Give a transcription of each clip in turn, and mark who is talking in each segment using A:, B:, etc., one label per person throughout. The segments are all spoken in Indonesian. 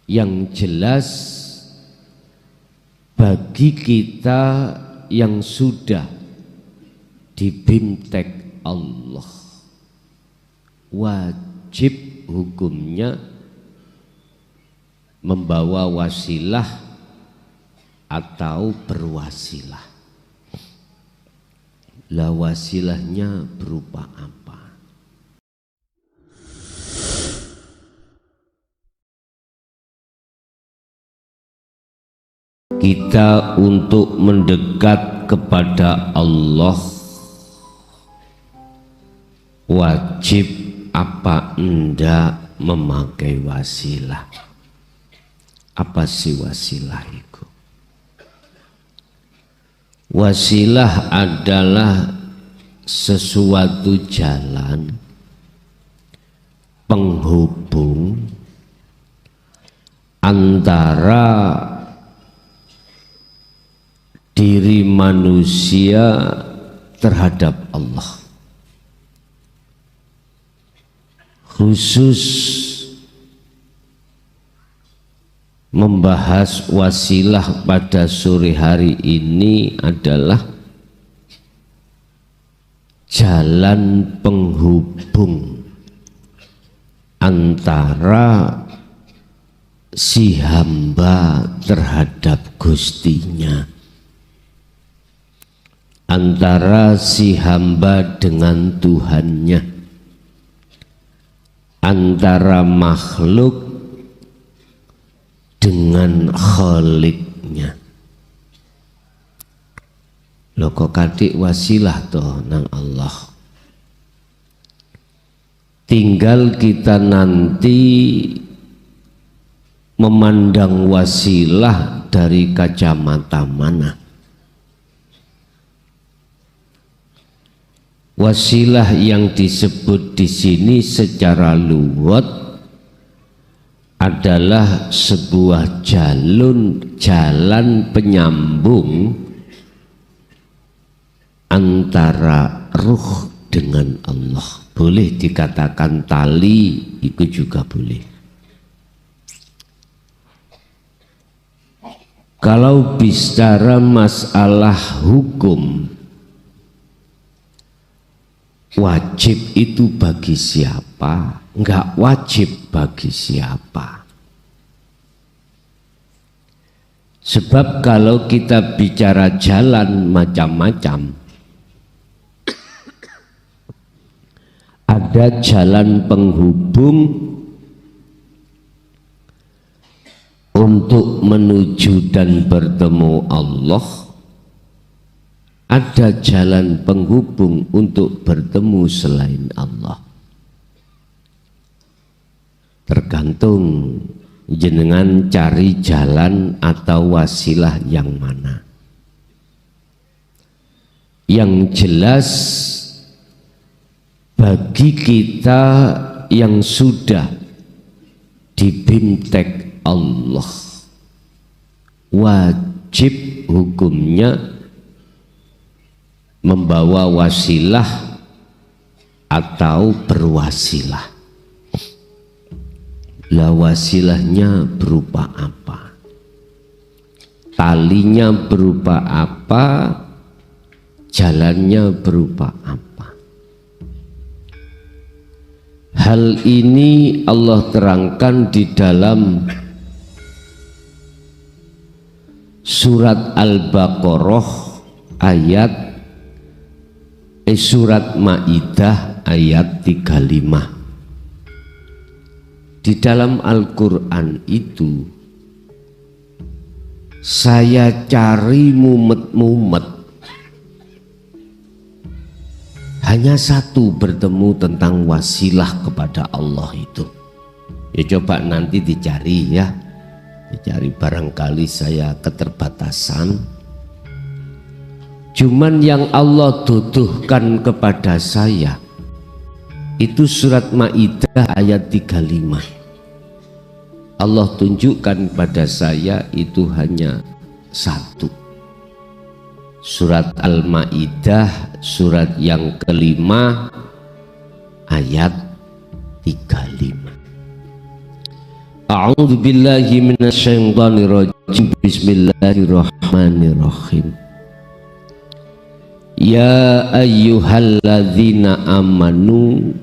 A: Yang jelas bagi kita yang sudah dibimtek Allah, wajib hukumnya membawa wasilah atau berwasilah. Lah wasilahnya berupa apa? Kita untuk mendekat kepada Allah wajib apa enggak memakai wasilah. Apa sih wasilah itu? Wasilah adalah sesuatu jalan penghubung antara diri manusia terhadap Allah. Khusus membahas wasilah pada sore hari ini adalah jalan penghubung antara si hamba terhadap Gustinya, antara si hamba dengan Tuhannya, antara makhluk dengan Khaliknya. Loh kok kadik wasilah toh nang Allah. Tinggal kita nanti memandang wasilah dari kacamata mana. Wasilah yang disebut di sini secara luwet adalah sebuah jalan penyambung antara ruh dengan Allah. Boleh dikatakan tali, itu juga boleh. Kalau bicara masalah hukum, wajib itu bagi siapa? Enggak wajib bagi siapa. Sebab kalau kita bicara jalan macam-macam, ada jalan penghubung untuk menuju dan bertemu Allah, ada jalan penghubung untuk bertemu selain Allah. Tergantung jenengan cari jalan atau wasilah yang mana. Yang jelas bagi kita yang sudah dibimtek Allah, wajib hukumnya membawa wasilah atau berwasilah. Lah wasilahnya berupa apa? Talinya berupa apa? Jalannya berupa apa? Hal ini Allah terangkan di dalam surat Al-Baqarah surat Maidah ayat 35. Di dalam Al-Quran itu saya cari mumet-mumet hanya satu bertemu tentang wasilah kepada Allah itu. Ya coba nanti dicari ya, dicari, barangkali saya keterbatasan. Cuman yang Allah tuduhkan kepada saya itu surat Maidah ayat 35. Allah tunjukkan pada saya itu hanya satu. Surat Al-Maidah surat yang kelima ayat 35. A'udzu billahi minasyaitonir rajim. Bismillahirrahmanirrahim. Ya ayyuhalladzina amanu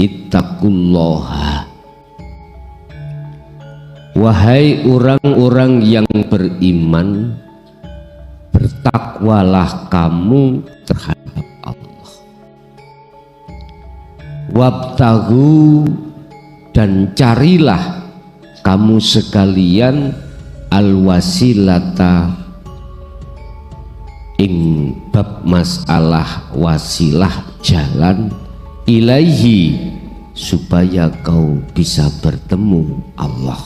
A: ittaqullaha. Wahai orang-orang yang beriman, bertakwalah kamu terhadap Allah. Wabtaghu, dan carilah kamu sekalian al-wasilata ing bab masalah wasilah jalan ilaihi, supaya kau bisa bertemu Allah.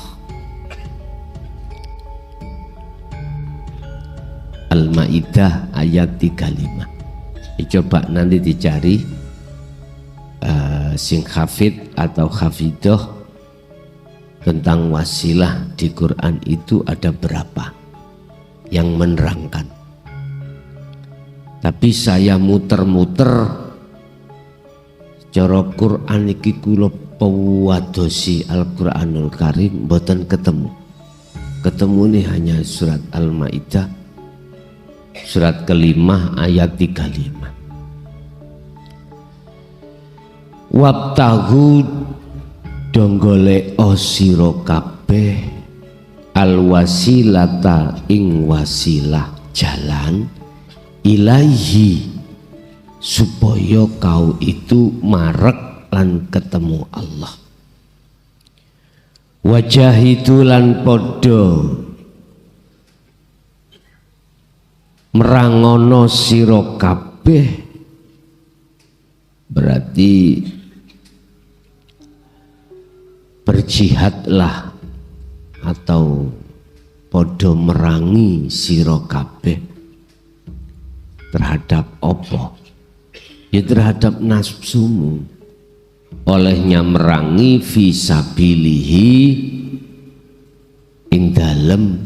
A: Al-Maidah ayat 35. Coba nanti dicari sing hafid atau hafidoh tentang wasilah di Quran itu ada berapa yang menerangkan. Tapi saya muter-muter cara Quran iki kula pewadosi Al-Quranul Karim mboten ketemu. Ketemu nih hanya surat Al-Maidah surat kelima ayat 35. Wabtaghu, donggole sira kabeh al-wasilata ing wasilah jalan ilaihi, supaya kau itu marek lan ketemu Allah. Wajahidu lan podo merangono sira kabeh, berarti berjihadlah atau podo merangi sira kabeh terhadap apa? Ya terhadap nafsumu, olehnya merangi fisabilihi ing dalem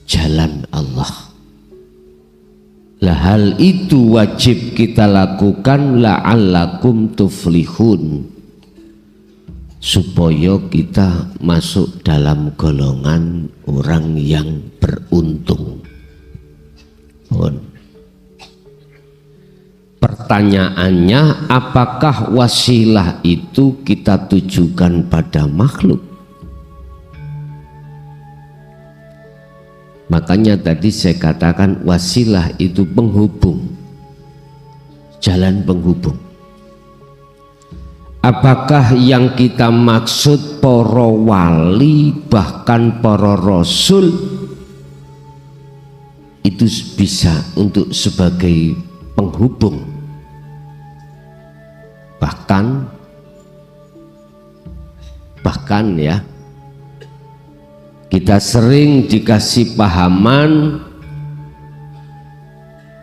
A: jalan Allah. Lah hal itu wajib kita lakukan la'allakum tuflihun, supaya kita masuk dalam golongan orang yang beruntung. Pertanyaannya, apakah wasilah itu kita tujukan pada makhluk? Makanya tadi saya katakan wasilah itu penghubung, jalan penghubung. Apakah yang kita maksud para wali bahkan para rasul itu bisa untuk sebagai penghubung, bahkan ya kita sering dikasih pahaman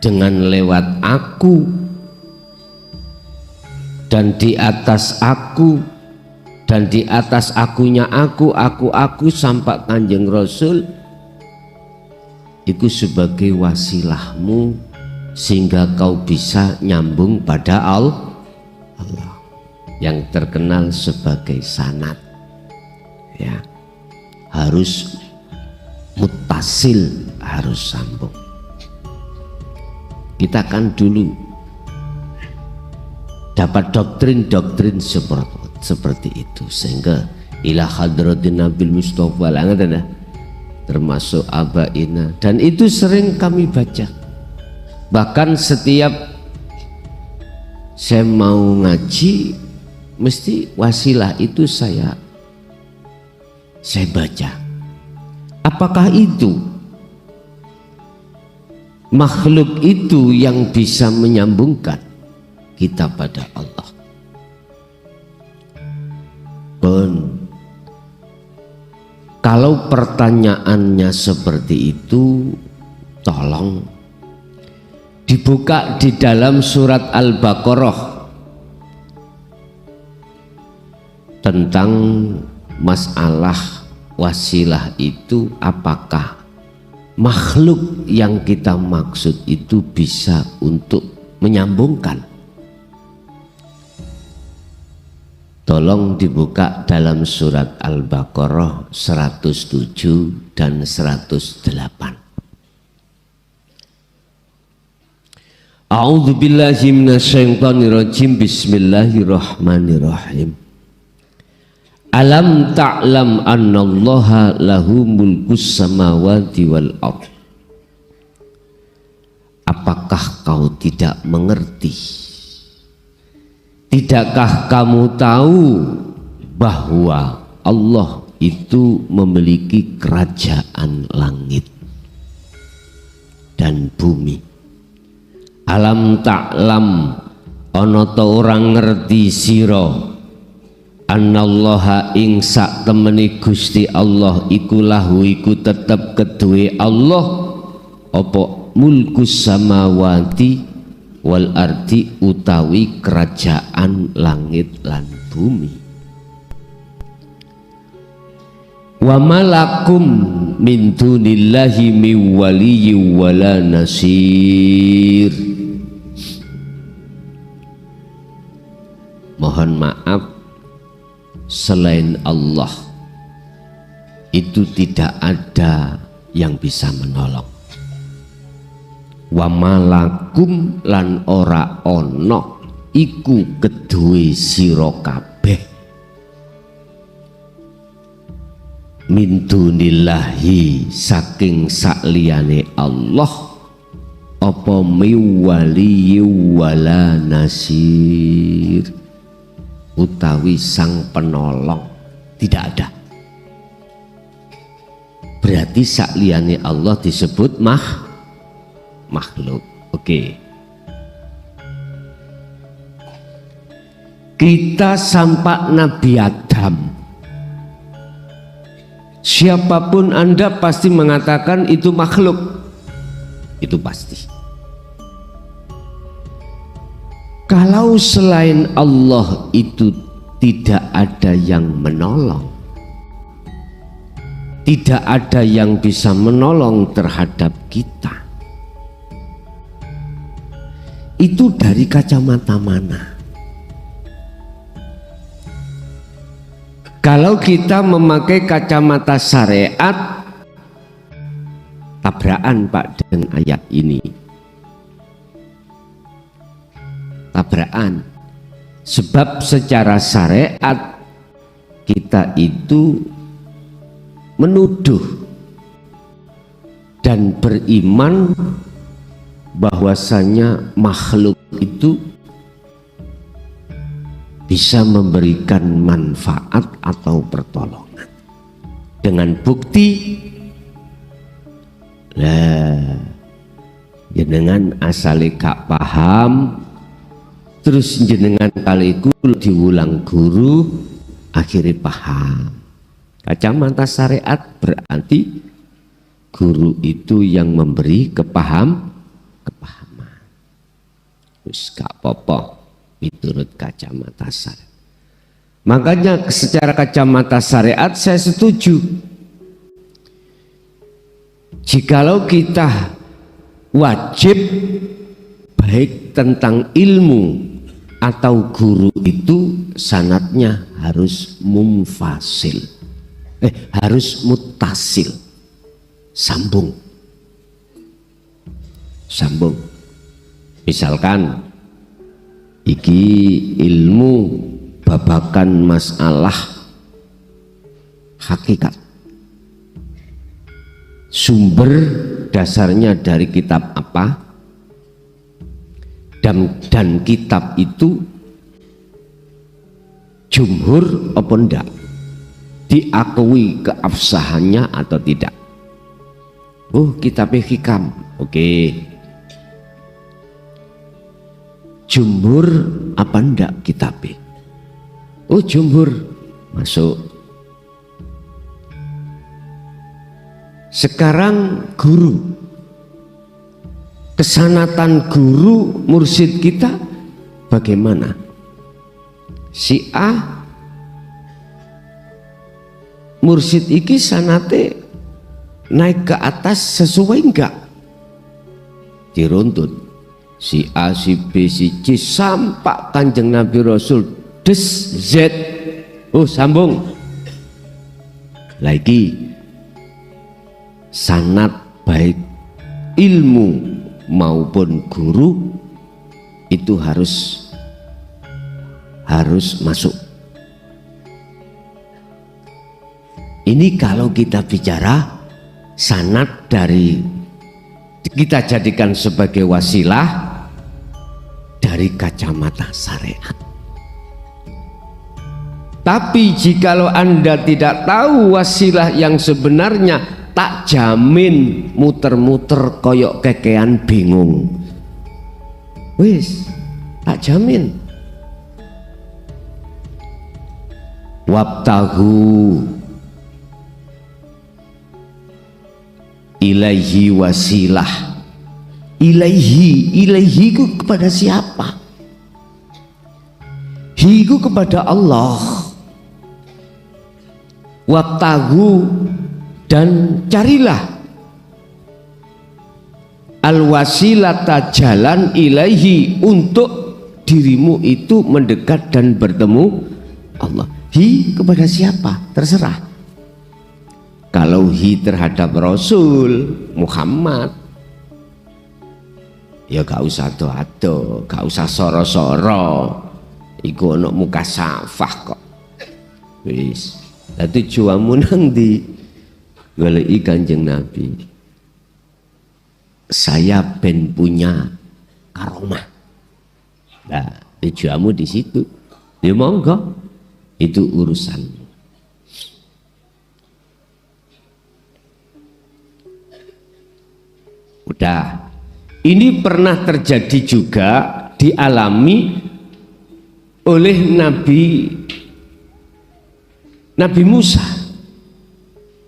A: dengan lewat aku dan di atas aku dan di atas akunya aku sampai Kanjeng Rasul, itu sebagai wasilahmu sehingga kau bisa nyambung pada Allah yang terkenal sebagai sanad, ya. Harus mutasil, harus sambung. Kita kan dulu dapat doktrin seperti itu, sehingga ila hadratin Nabil Mustafa lah, termasuk abaina, dan itu sering kami baca. Bahkan setiap saya mau ngaji mesti wasilah itu saya baca. Apakah itu makhluk itu yang bisa menyambungkan kita pada Allah? Kalau pertanyaannya seperti itu, tolong dibuka di dalam surat Al-Baqarah tentang masalah wasilah itu, apakah makhluk yang kita maksud itu bisa untuk menyambungkan. Tolong dibuka dalam surat Al-Baqarah 107 dan 108. A'udzu billahi minasyaitonir rajim. Bismillahirrahmanirrahim. Alam ta'lam annallaha lahu mulkus samawati wal ardh. Apakah kau tidak mengerti? Tidakkah kamu tahu bahwa Allah itu memiliki kerajaan langit dan bumi? Alam ta'lam, ana ta orang ngerti sira, annallaha ing sak temeni Gusti Allah iku lahu iku tetep keduwe Allah apa mulkus samawati wal ardi utawi kerajaan langit lan bumi. Wa malakum min dunillahi min waliyyin wala nasir. Mohon maaf, selain Allah itu tidak ada yang bisa menolong. Wa malakum lan ora ono iku keduwe sira kabeh min dunillahi saking sakliyane Allah apa miwali wala nasir utawi sang penolong tidak ada. Berarti sakliyane Allah disebut makhluk. Oke. Kita sampai Nabi Adam. Siapapun Anda pasti mengatakan itu makhluk. Itu pasti. Kalau selain Allah itu tidak ada yang menolong, tidak ada yang bisa menolong terhadap kita, itu dari kacamata mana? Kalau kita memakai kacamata syariat, tabrakan Pak dengan ayat ini. Tabrakan. Sebab secara syariat kita itu menuduh dan beriman bahwasanya makhluk itu bisa memberikan manfaat atau pertolongan dengan bukti jenengan asale gak paham terus jenengan kaliku diulang guru akhirnya paham. Kacamata syariat berarti guru itu yang memberi kepahaman. Wis gak apa-apa menurut kacamata syariat. Makanya secara kacamata syariat saya setuju. Jikalau kita wajib baik tentang ilmu atau guru itu sanadnya harus munfasil, harus muttasil, sambung. Misalkan iki ilmu babakan masalah hakikat, sumber dasarnya dari kitab apa, dan kitab itu jumhur apa enggak, diakui keabsahannya atau tidak. Oh, kitabnya hikam, oke. Jumhur apa enggak kitabnya? Oh, jumhur, masuk. Sekarang guru, kesanatan guru mursyid kita bagaimana? Si A mursyid iki sanate naik ke atas sesuai enggak? Diruntut si A, si B, si C sampai Kanjeng Nabi Rasul des Z Oh sambung. Lagi sanad baik ilmu maupun guru itu harus masuk. Ini kalau kita bicara sanad dari kita jadikan sebagai wasilah dari kacamata syariat. Tapi jikalau Anda tidak tahu wasilah yang sebenarnya, tak jamin muter-muter koyok kekean bingung. Wis, tak jamin. Wabtahu ilaihi wasilah. Ilaihi ku kepada siapa? Hi ku kepada Allah. Wabtahu dan carilah al-wasilata jalan ilaihi untuk dirimu itu mendekat dan bertemu Allah. Hi kepada siapa? Terserah. Kalau hi terhadap Rasul Muhammad, ya gak usah ado-ado, gak usah soro-soro. Iku ono muka safah kok. Wis. Lah tujuanmu nang ndi? Goleki Kanjeng Nabi. Saya ben punya karomah. Nah, tujuanmu di situ. Ya monggo. Itu urusan. Udah. Ini pernah terjadi juga dialami oleh Nabi Musa,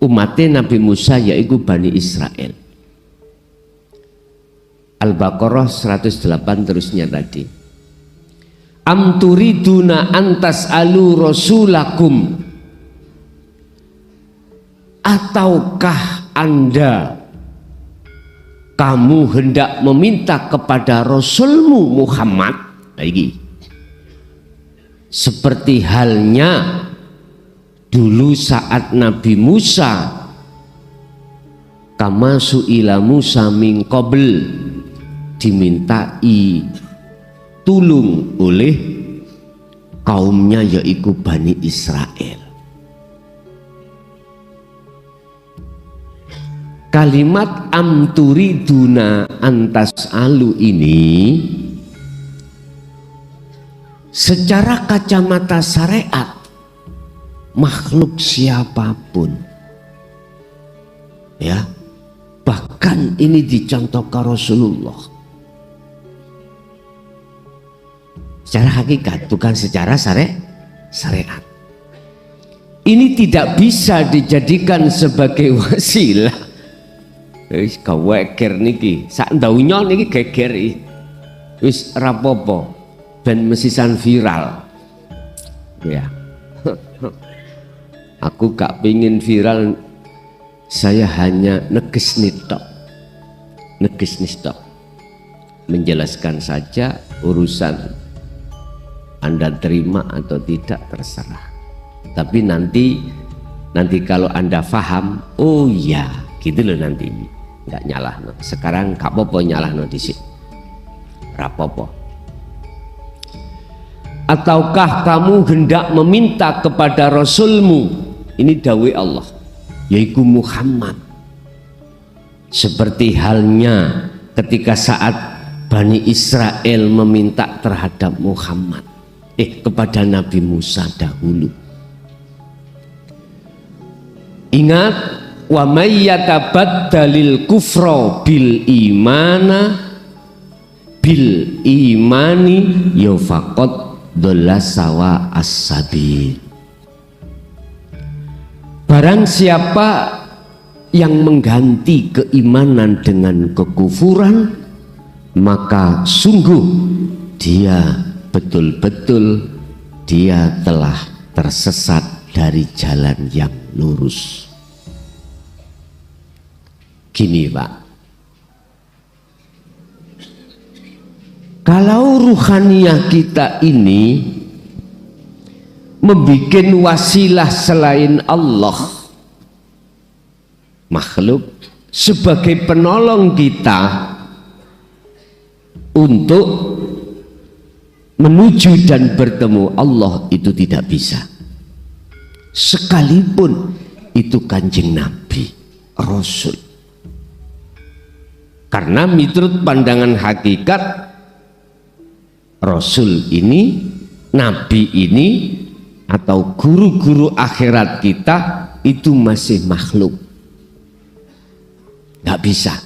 A: umatnya Nabi Musa yaitu Bani Israel. Al-Baqarah 108 terusnya tadi. Am turiduna antas alu rasulakum, ataukah Anda kamu hendak meminta kepada Rasulmu Muhammad lagi seperti halnya dulu saat Nabi Musa, kama su'ila Musa min qabl, dimintai tulung oleh kaumnya yaitu Bani Israel. Kalimat amturiduna antas alu ini secara kacamata syariat makhluk siapapun, ya, bahkan ini dicontohkan Rasulullah secara hakikat, bukan secara syariat. Ini tidak bisa dijadikan sebagai wasilah. Wis gaweker niki, sak ndaunya niki geger iki. Wis rapopo, ben mesisan viral. Ya. Aku gak pingin viral, saya hanya neges nitok, menjelaskan saja, urusan Anda terima atau tidak terserah. Tapi nanti kalau Anda paham, oh ya gitu loh, nanti nggak nyalah no. Sekarang gak apa-apa nyalah no disik, rapopo. Ataukah kamu hendak meminta kepada Rasulmu, ini dawai Allah yaitu Muhammad, seperti halnya ketika saat Bani Israel meminta terhadap Muhammad, kepada Nabi Musa dahulu. Ingat, wa may yatabaddalil kufra bil imani ya faqad dhalla sawa as-sabil. Barang siapa yang mengganti keimanan dengan kekufuran, maka sungguh dia betul-betul dia telah tersesat dari jalan yang lurus. Gini Pak, kalau ruhaniyah kita ini membikin wasilah selain Allah, makhluk sebagai penolong kita untuk menuju dan bertemu Allah, itu tidak bisa. Sekalipun itu Kanjeng Nabi, Rasul. Karena menurut pandangan hakikat, Rasul ini, Nabi ini, atau guru-guru akhirat kita itu masih makhluk. Gak bisa.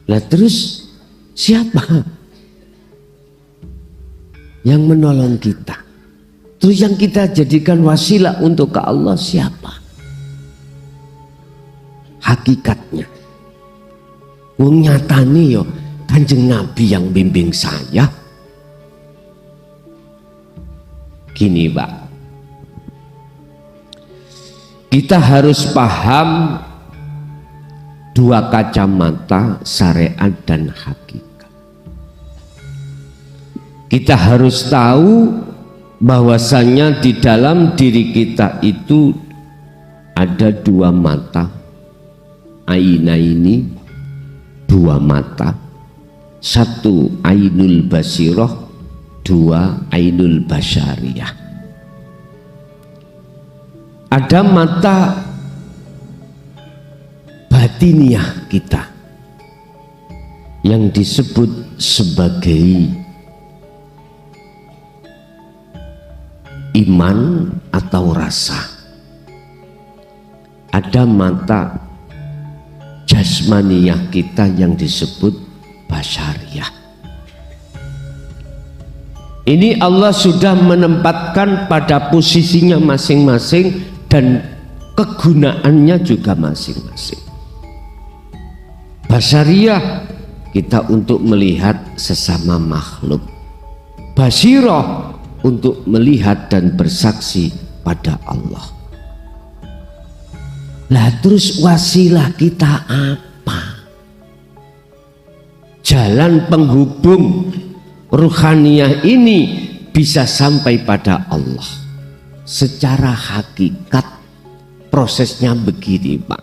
A: Lah terus siapa yang menolong kita? Terus yang kita jadikan wasilah untuk ke Allah siapa? Hakikatnya, wong nyatane yo Kanjeng Nabi yang bimbing saya. Gini Pak, kita harus paham dua kacamata syariat dan hakikat. Kita harus tahu bahwasanya di dalam diri kita itu ada dua mata, aina ini, dua mata, satu ainul basirah, dua ainul basyariyah. Ada mata batiniah kita yang disebut sebagai iman atau rasa. Ada mata jasmaniyah kita yang disebut basyariyah. Ini Allah sudah menempatkan pada posisinya masing-masing dan kegunaannya juga masing-masing. Basyariyah kita untuk melihat sesama makhluk, basirah untuk melihat dan bersaksi pada Allah. Lah terus wasilah kita apa? Jalan penghubung ruhaniyah ini bisa sampai pada Allah. Secara hakikat prosesnya begini Pak.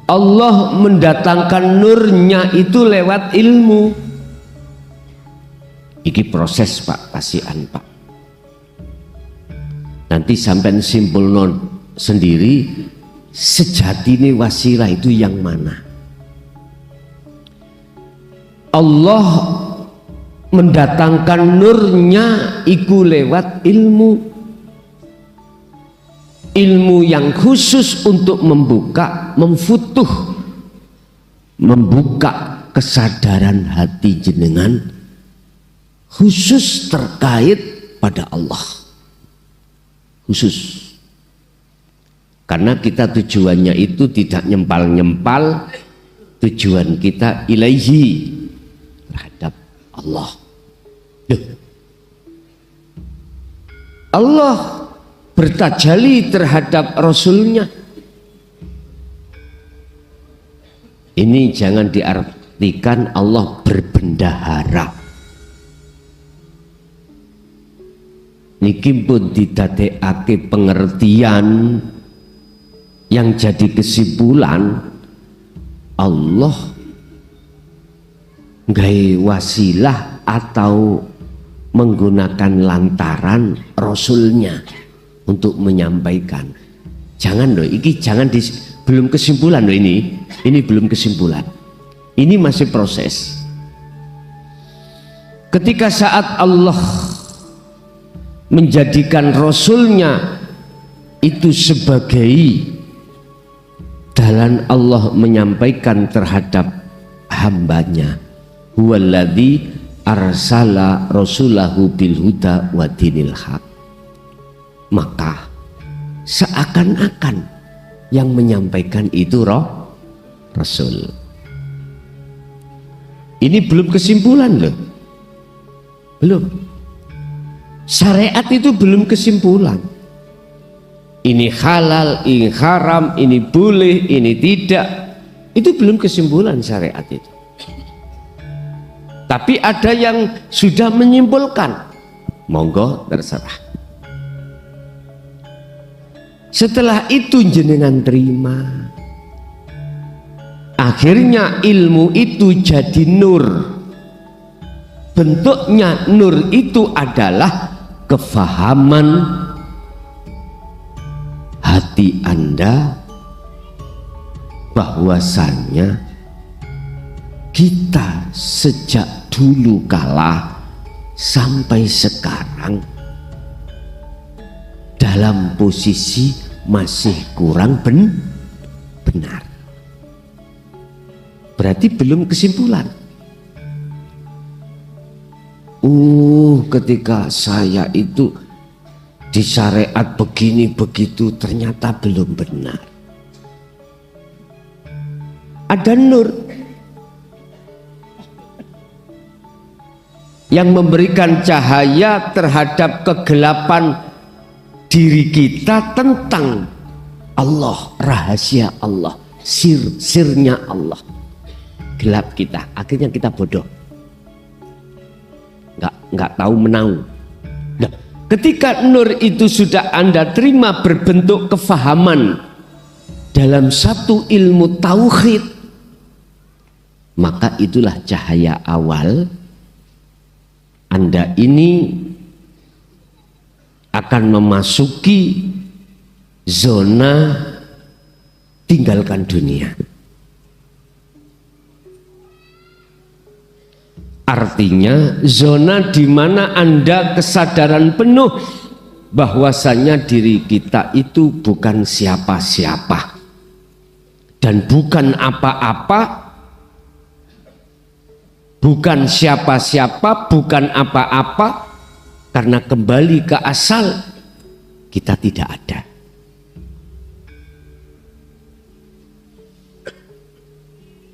A: Allah mendatangkan nurnya itu lewat ilmu. Iki proses Pak, kasihan Pak. Nanti sampai simpul non sendiri, sejati ini wasilah itu yang mana? Allah mendatangkan nurnya iku lewat ilmu. Ilmu yang khusus untuk membuka, memfutuh, membuka kesadaran hati jenengan khusus terkait pada Allah, khusus. Karena kita tujuannya itu tidak nyempal-nyempal, tujuan kita ilaihi, terhadap Allah. Allah bertajali terhadap Rasulnya. Ini jangan diartikan Allah berbendahara. Niki pun didadekake pengertian yang jadi kesimpulan Allah gawe wasilah atau menggunakan lantaran Rasulnya untuk menyampaikan. Jangan loh, ini jangan belum kesimpulan loh ini belum kesimpulan. Ini masih proses. Ketika saat Allah menjadikan Rasulnya itu sebagai dalan Allah menyampaikan terhadap hambanya, huwaladzi arsala rasulahu bil huda wa dinil haq, maka seakan-akan yang menyampaikan itu Rasul. Ini belum kesimpulan loh, belum. Syariat itu belum kesimpulan. Ini halal, ini haram, ini boleh, ini tidak. Itu belum kesimpulan syariat itu. Tapi ada yang sudah menyimpulkan, monggo terserah. Setelah itu jenengan terima. Akhirnya ilmu itu jadi nur. Bentuknya nur itu adalah kefahaman hati Anda bahwasannya kita sejak dulu kala sampai sekarang dalam posisi masih kurang benar. Berarti belum kesimpulan. Ketika saya itu di syariat begini begitu ternyata belum benar. Ada nur yang memberikan cahaya terhadap kegelapan diri kita tentang Allah, rahasia Allah, sirnya Allah. Gelap kita, akhirnya kita bodoh, nggak tahu menau. Nah, ketika nur itu sudah Anda terima berbentuk kefahaman dalam satu ilmu tauhid, maka itulah cahaya awal. Anda ini akan memasuki zona tinggalkan dunia. Artinya zona di mana Anda kesadaran penuh bahwasanya diri kita itu bukan siapa-siapa dan bukan apa-apa, bukan siapa-siapa, bukan apa-apa, karena kembali ke asal kita tidak ada.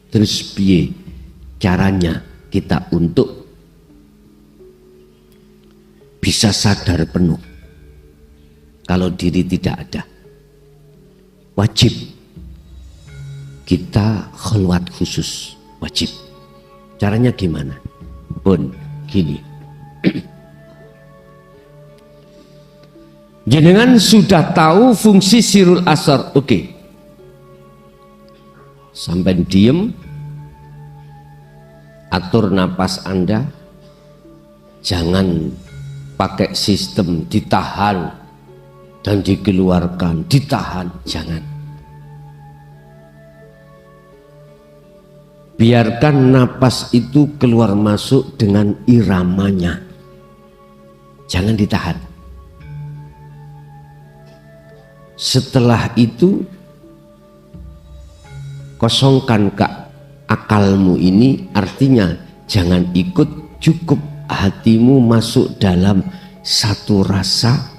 A: Terus piye caranya kita untuk bisa sadar penuh kalau diri tidak ada? Wajib kita khalwat khusus, wajib. Caranya gimana? Pun gini. Jenengan sudah tahu fungsi sirul asar, oke. Sampai diem, atur napas Anda, jangan pakai sistem ditahan dan dikeluarkan, ditahan, jangan. Biarkan napas itu keluar masuk dengan iramanya, jangan ditahan. Setelah itu kosongkan akalmu ini, artinya jangan ikut, cukup hatimu masuk dalam satu rasa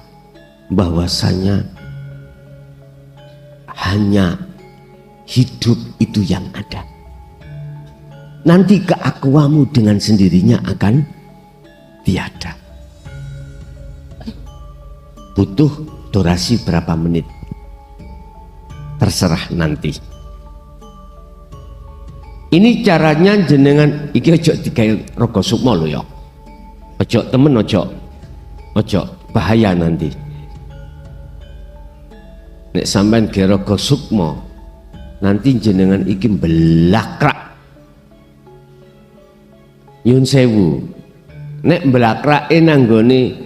A: bahwasanya hanya hidup itu yang ada. Nanti keakuamu dengan sendirinya akan tiada. Butuh durasi berapa menit? Terserah nanti. Ini caranya jenengan iki ojo digawe raga sukma lho ya. Ojo temen, ojo bahaya nanti. Nek sampean ge raga sukma, nanti jenengan iki belakrak. Nyun sewu. Nek belakrake nanggone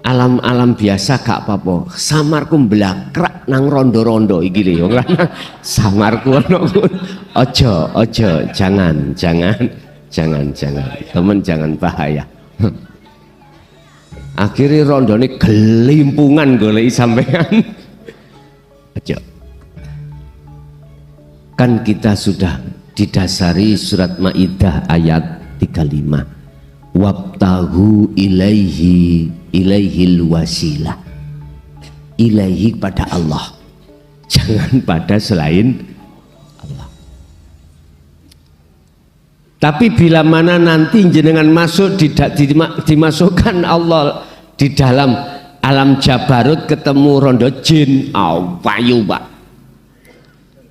A: alam-alam biasa gak apa-apa. Samarku belakrak nang rondo-rondo iki lho. Samarku ono. Ojo, jangan. Temen jangan bahaya. Akhirnya rondone gelimpungan goleki sampean. Ojo. Kan kita sudah didasari surat Maidah ayat 35. Wabtahu ilaihil wasilah. Ilaihi pada Allah. Jangan pada selain Allah. Tapi bila mana nanti jenengan masuk dimasukkan Allah di dalam alam jabarut, ketemu rondo jin, payu Pak.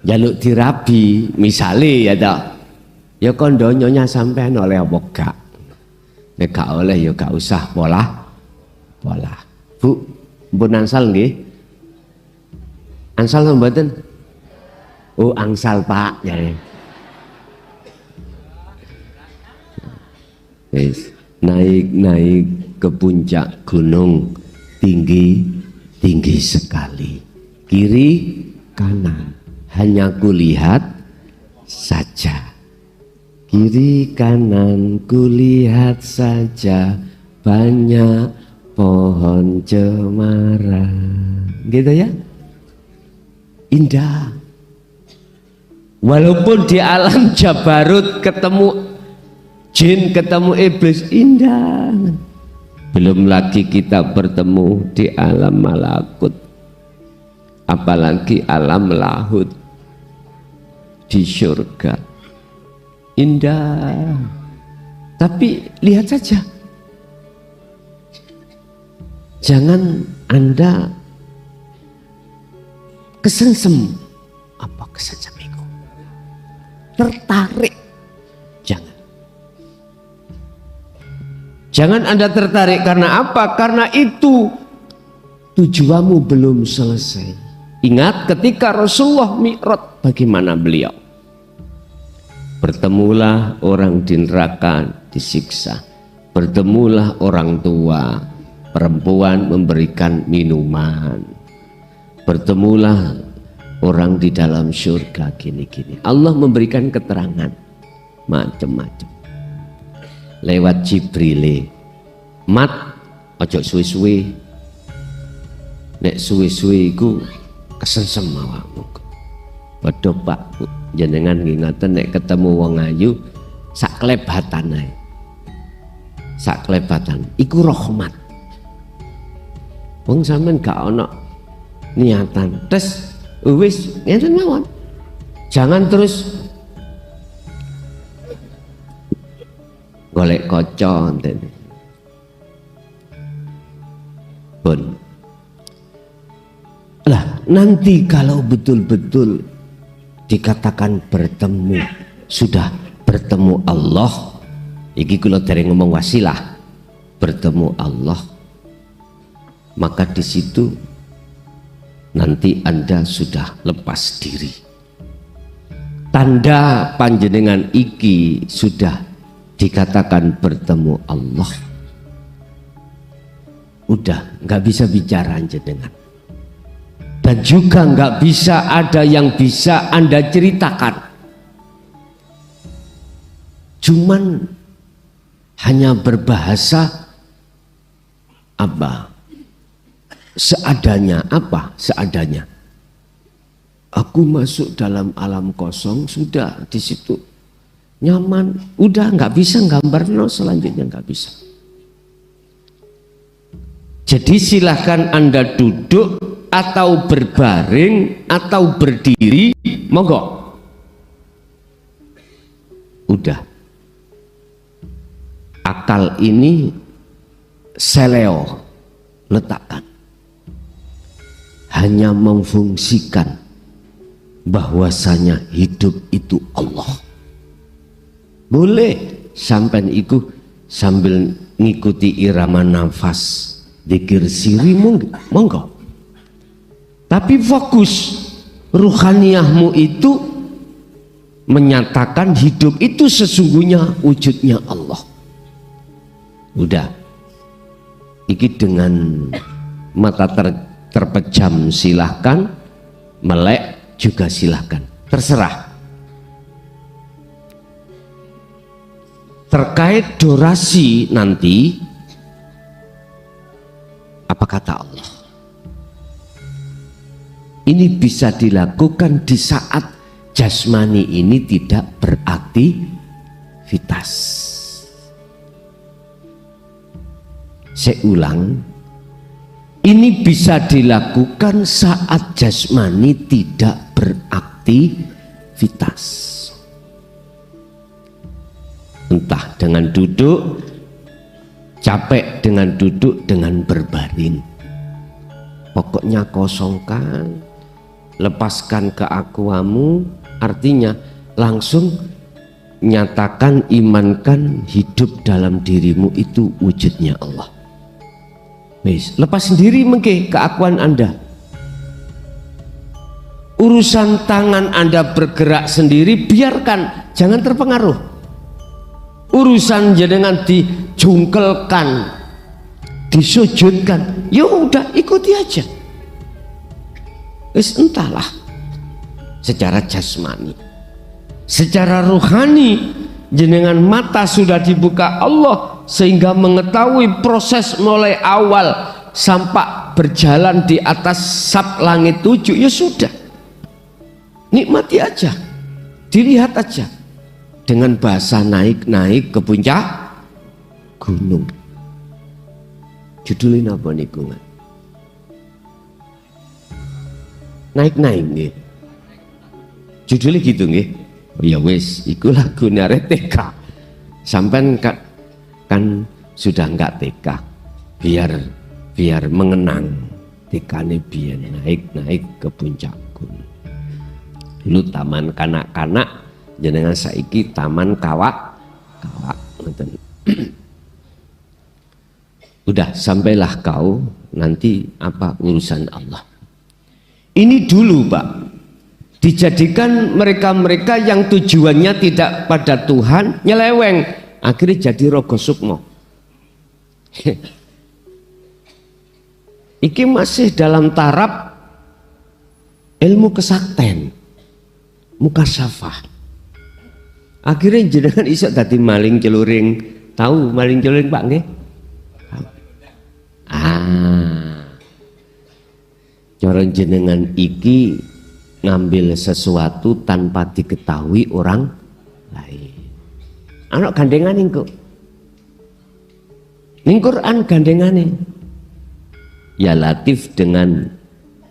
A: Jaluk dirabi, misale ya dah. Ya kondonyonya sampean oleh apa gak? Nek gak oleh ya gak usah pola. Bu, mbun angsal nggih? Angsal napa mboten? Oh, angsal Pak. Ya. Wis naik ke puncak gunung tinggi sekali. Kiri kanan hanya kulihat saja. Kiri kanan kulihat saja, banyak pohon cemara. Gitu ya? Indah. Walaupun di alam Jabarut ketemu jin, ketemu iblis, indah. Belum lagi kita bertemu di alam malakut, apalagi alam lahut di surga, indah. Tapi lihat saja, jangan Anda kesengsem. Apa kesengsem itu? Tertarik, jangan Anda tertarik. Karena apa? Karena itu tujuanmu belum selesai. Ingat ketika Rasulullah Mi'raj, bagaimana beliau? Bertemulah orang di neraka disiksa, bertemulah orang tua, perempuan memberikan minuman, bertemulah orang di dalam surga gini-gini. Allah memberikan keterangan macam-macam lewat Jibril. Mat, ojo suwe-suwe. Nek suwe-suwe iku kesengsem awakmu. Padha Pak, Bu, jenengan nggih ngoten nek ketemu wong ayu sak klebatan ae. Sak klebatan iku rahmat. Wong sampean gak ana niatan. Tes wis ngeten mawon. Jangan terus golek kaca enten. Pun. Lah, nanti kalau betul-betul dikatakan bertemu, sudah bertemu Allah, iki kula dereng ngomong wasilah, bertemu Allah, maka di situ nanti Anda sudah lepas diri. Tanda panjenengan iki sudah dikatakan bertemu Allah, udah nggak bisa bicara jenengan, dan juga nggak bisa ada yang bisa Anda ceritakan. Cuman hanya berbahasa apa? Seadanya. Apa? Seadanya. Aku masuk dalam alam kosong, sudah di situ nyaman, udah nggak bisa gambar, no, selanjutnya nggak bisa. Jadi silahkan Anda duduk atau berbaring atau berdiri, monggo. Udah. Akal ini seleo, letakkan. Hanya memfungsikan bahwasanya hidup itu Allah. Boleh sampai iku sambil ngikuti irama nafas, zikir siri, monggo. Tapi fokus ruhaniyahmu itu menyatakan hidup itu sesungguhnya wujudnya Allah. Udah. Iki dengan mata terpejam silahkan, melek juga silahkan, terserah. Terkait durasi nanti, apa kata Allah? Ini bisa dilakukan di saat jasmani ini tidak beraktivitas. Saya ulang, ini bisa dilakukan saat jasmani tidak beraktivitas. Entah dengan duduk, capek dengan duduk, dengan berbaring. Pokoknya kosongkan, lepaskan keakuamu, artinya langsung nyatakan, imankan, hidup dalam dirimu itu wujudnya Allah. Wis, lepas sendiri mengke keakuan Anda. Urusan tangan Anda bergerak sendiri, biarkan, jangan terpengaruh. Urusan jenengan dijungkelkan, disujudkan, ya udah ikuti aja. Wis, entahlah. Secara jasmani, secara rohani, jenengan mata sudah dibuka Allah sehingga mengetahui proses mulai awal sampai berjalan di atas sab langit 7, ya sudah, nikmati aja, dilihat aja. Dengan bahasa naik-naik ke puncak gunung. Judulnya apa nih gunung? Naik-naik nih. Judulnya gitu nih. Oh ya wis, iku lagune arek TK. Sampean kan sudah enggak TK. Biar mengenang TK-ne biyen naik-naik ke puncak gunung. Dulu taman kanak-kanak, jenengan saiki taman kawak ngoten. Udah, sampailah kau, nanti apa urusan Allah. Ini dulu Pak, dijadikan mereka-mereka yang tujuannya tidak pada Tuhan, nyeleweng, akhirnya jadi rogo sukmo. Iki masih dalam taraf ilmu kesakten, mukasyafah. Akhirnya jenengan iso dadi maling celuring. Tahu maling celuring Pak nggih? Cara jenengan iki ngambil sesuatu tanpa diketahui orang lain. Anak gandengane kok. Ning Quran gandengane. Ya Latif dengan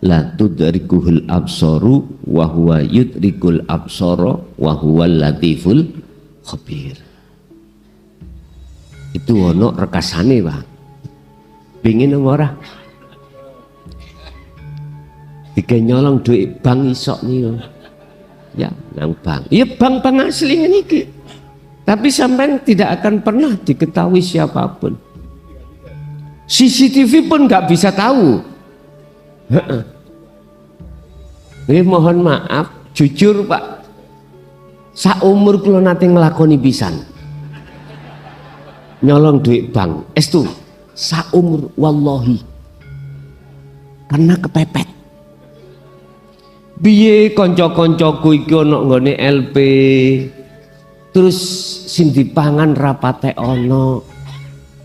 A: la tudrikuhul absaru wa huwa yudrikul absara wa huwal latiful khabir. Itu ono rekasane Pak. Pengin ora? Dika nyolong duit bank isok nih, ya nang bank, iya bank asli niki. Tapi sampai tidak akan pernah diketahui siapapun. CCTV pun nggak bisa tahu. Ini mohon maaf, jujur Pak, saumur kula nate nglakoni pisan. Nyolong duit bank, estu saumur wallahi, karena kepepet. Biye konco-koncoku iki ono nggone LP, terus sing dipangan rapate ono.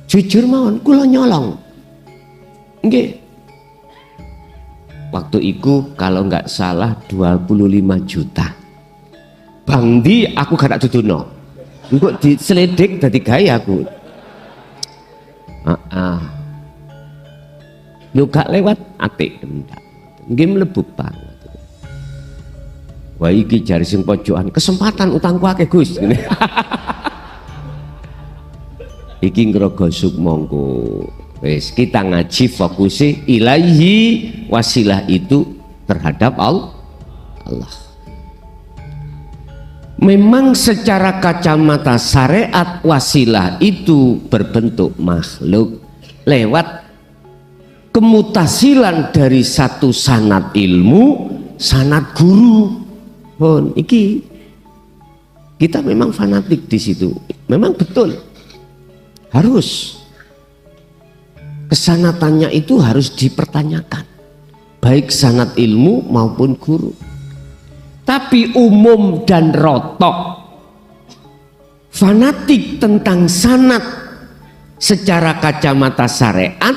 A: Jujur mawon kula nyolong. Nggih. Waktu itu kalau nggak salah 25 juta. Bang di aku gak dudono. Engko diseledik dadi gawe aku. Lu gak lewat atik ndak. Nggih mlebu Bang. Wah iki jari sing pojokan, kesempatan utangku akeh Gus. Iki ngrogo sukmongko. Wis kita ngaji fokusnya ilaihi, wasilah itu terhadap Allah. Memang secara kacamata syariat wasilah itu berbentuk makhluk lewat kemutasilan dari satu sanad ilmu, sanad guru. Pun iki kita memang fanatik di situ, memang betul harus kesanatannya itu harus dipertanyakan, baik sanad ilmu maupun guru. Tapi umum dan rotok fanatik tentang sanad secara kacamata syariat,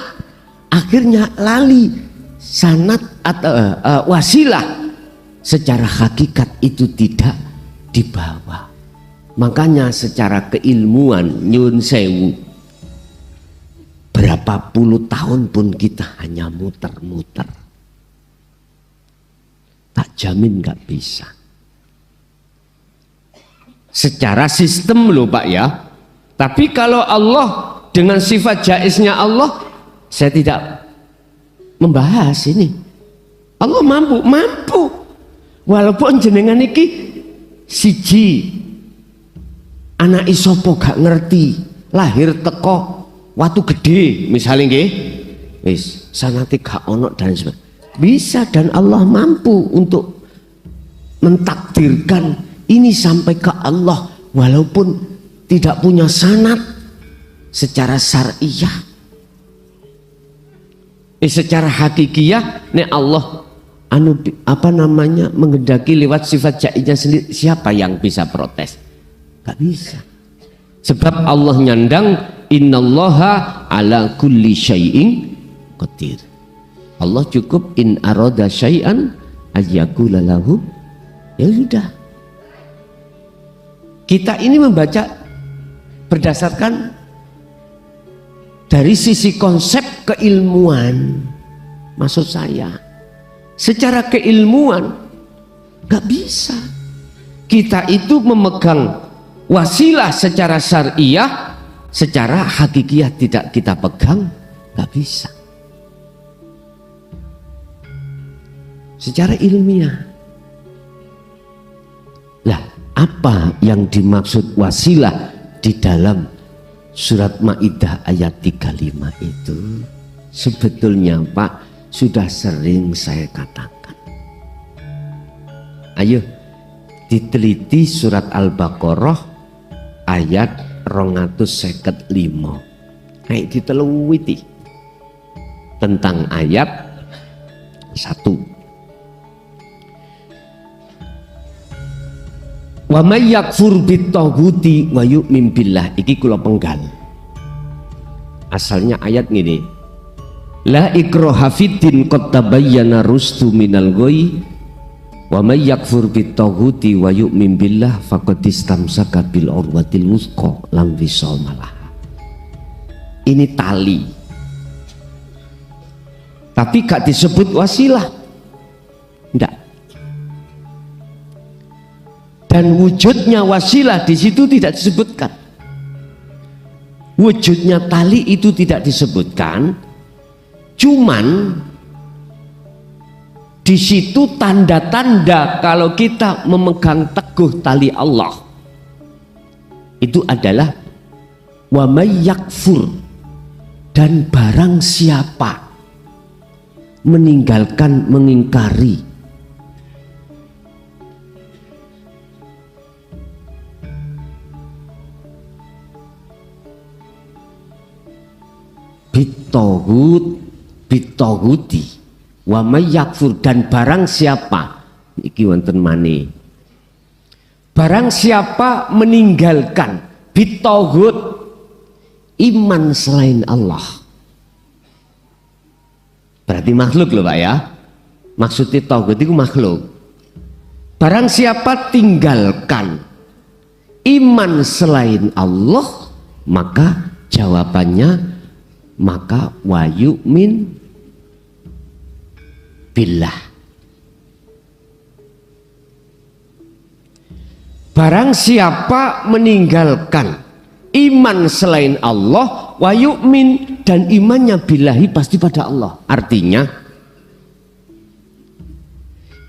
A: akhirnya lali sanad atau wasilah secara hakikat itu tidak dibawa. Makanya secara keilmuan nyun sewu, berapa puluh tahun pun kita hanya muter-muter, tak jamin nggak bisa. Secara sistem loh Pak ya. Tapi kalau Allah dengan sifat jaiznya Allah, saya tidak membahas ini. Allah mampu. Walaupun jenengan iki siji anak isopo gak ngerti, lahir teko watu gede misalnya nggih, wis sanate gak ono dan sebagainya. Bisa, dan Allah mampu untuk mentakdirkan ini sampai ke Allah walaupun tidak punya sanad secara syariah. Secara hakikiyah nek Allah menghendaki lewat sifat jainya sendiri, siapa yang bisa protes? Gak bisa. Sebab Allah nyandang innallaha ala kulli syai'in qadir. Allah cukup in arada syai'an ayyakula lahu, ya sudah. Kita ini membaca berdasarkan dari sisi konsep keilmuan. Maksud saya secara keilmuan gak bisa kita itu memegang wasilah secara syariah, secara hakikiyah tidak kita pegang, gak bisa. Secara ilmiah. Lah, apa yang dimaksud wasilah di dalam surat Maidah ayat 35 itu? Sebetulnya Pak, sudah sering saya katakan. Ayo diteliti surat Al-Baqarah ayat 255. Kayak diteliti tentang ayat 1. Wa may yakfur bit-taghuti wa yu'min billah. Iki kula penggal. Asalnya ayat ngene. La ikraha fiddin qad tabayyana rusdu minal ghayy wa may yakfur bit-taghuti wa yu'min billah faqad istamsaka bil urwatil wuthqa lam wisamalah. Ini tali. Tapi gak disebut wasilah. Enggak. Dan wujudnya wasilah di situ tidak disebutkan. Wujudnya tali itu tidak disebutkan. Cuman di situ tanda-tanda kalau kita memegang teguh tali Allah itu adalah wa may yakfur, dan barang siapa meninggalkan, mengingkari bitoguti wa may yakfur, dan barang siapa iki wonten maneh, barang siapa meninggalkan bitogut, iman selain Allah, berarti makhluk loh Pak ya, maksudnya togut itu makhluk. Barang siapa tinggalkan iman selain Allah, maka jawabannya maka wa yu'min billah. Barang siapa meninggalkan iman selain Allah, wa yu'min, dan imannya billahi pasti pada Allah. Artinya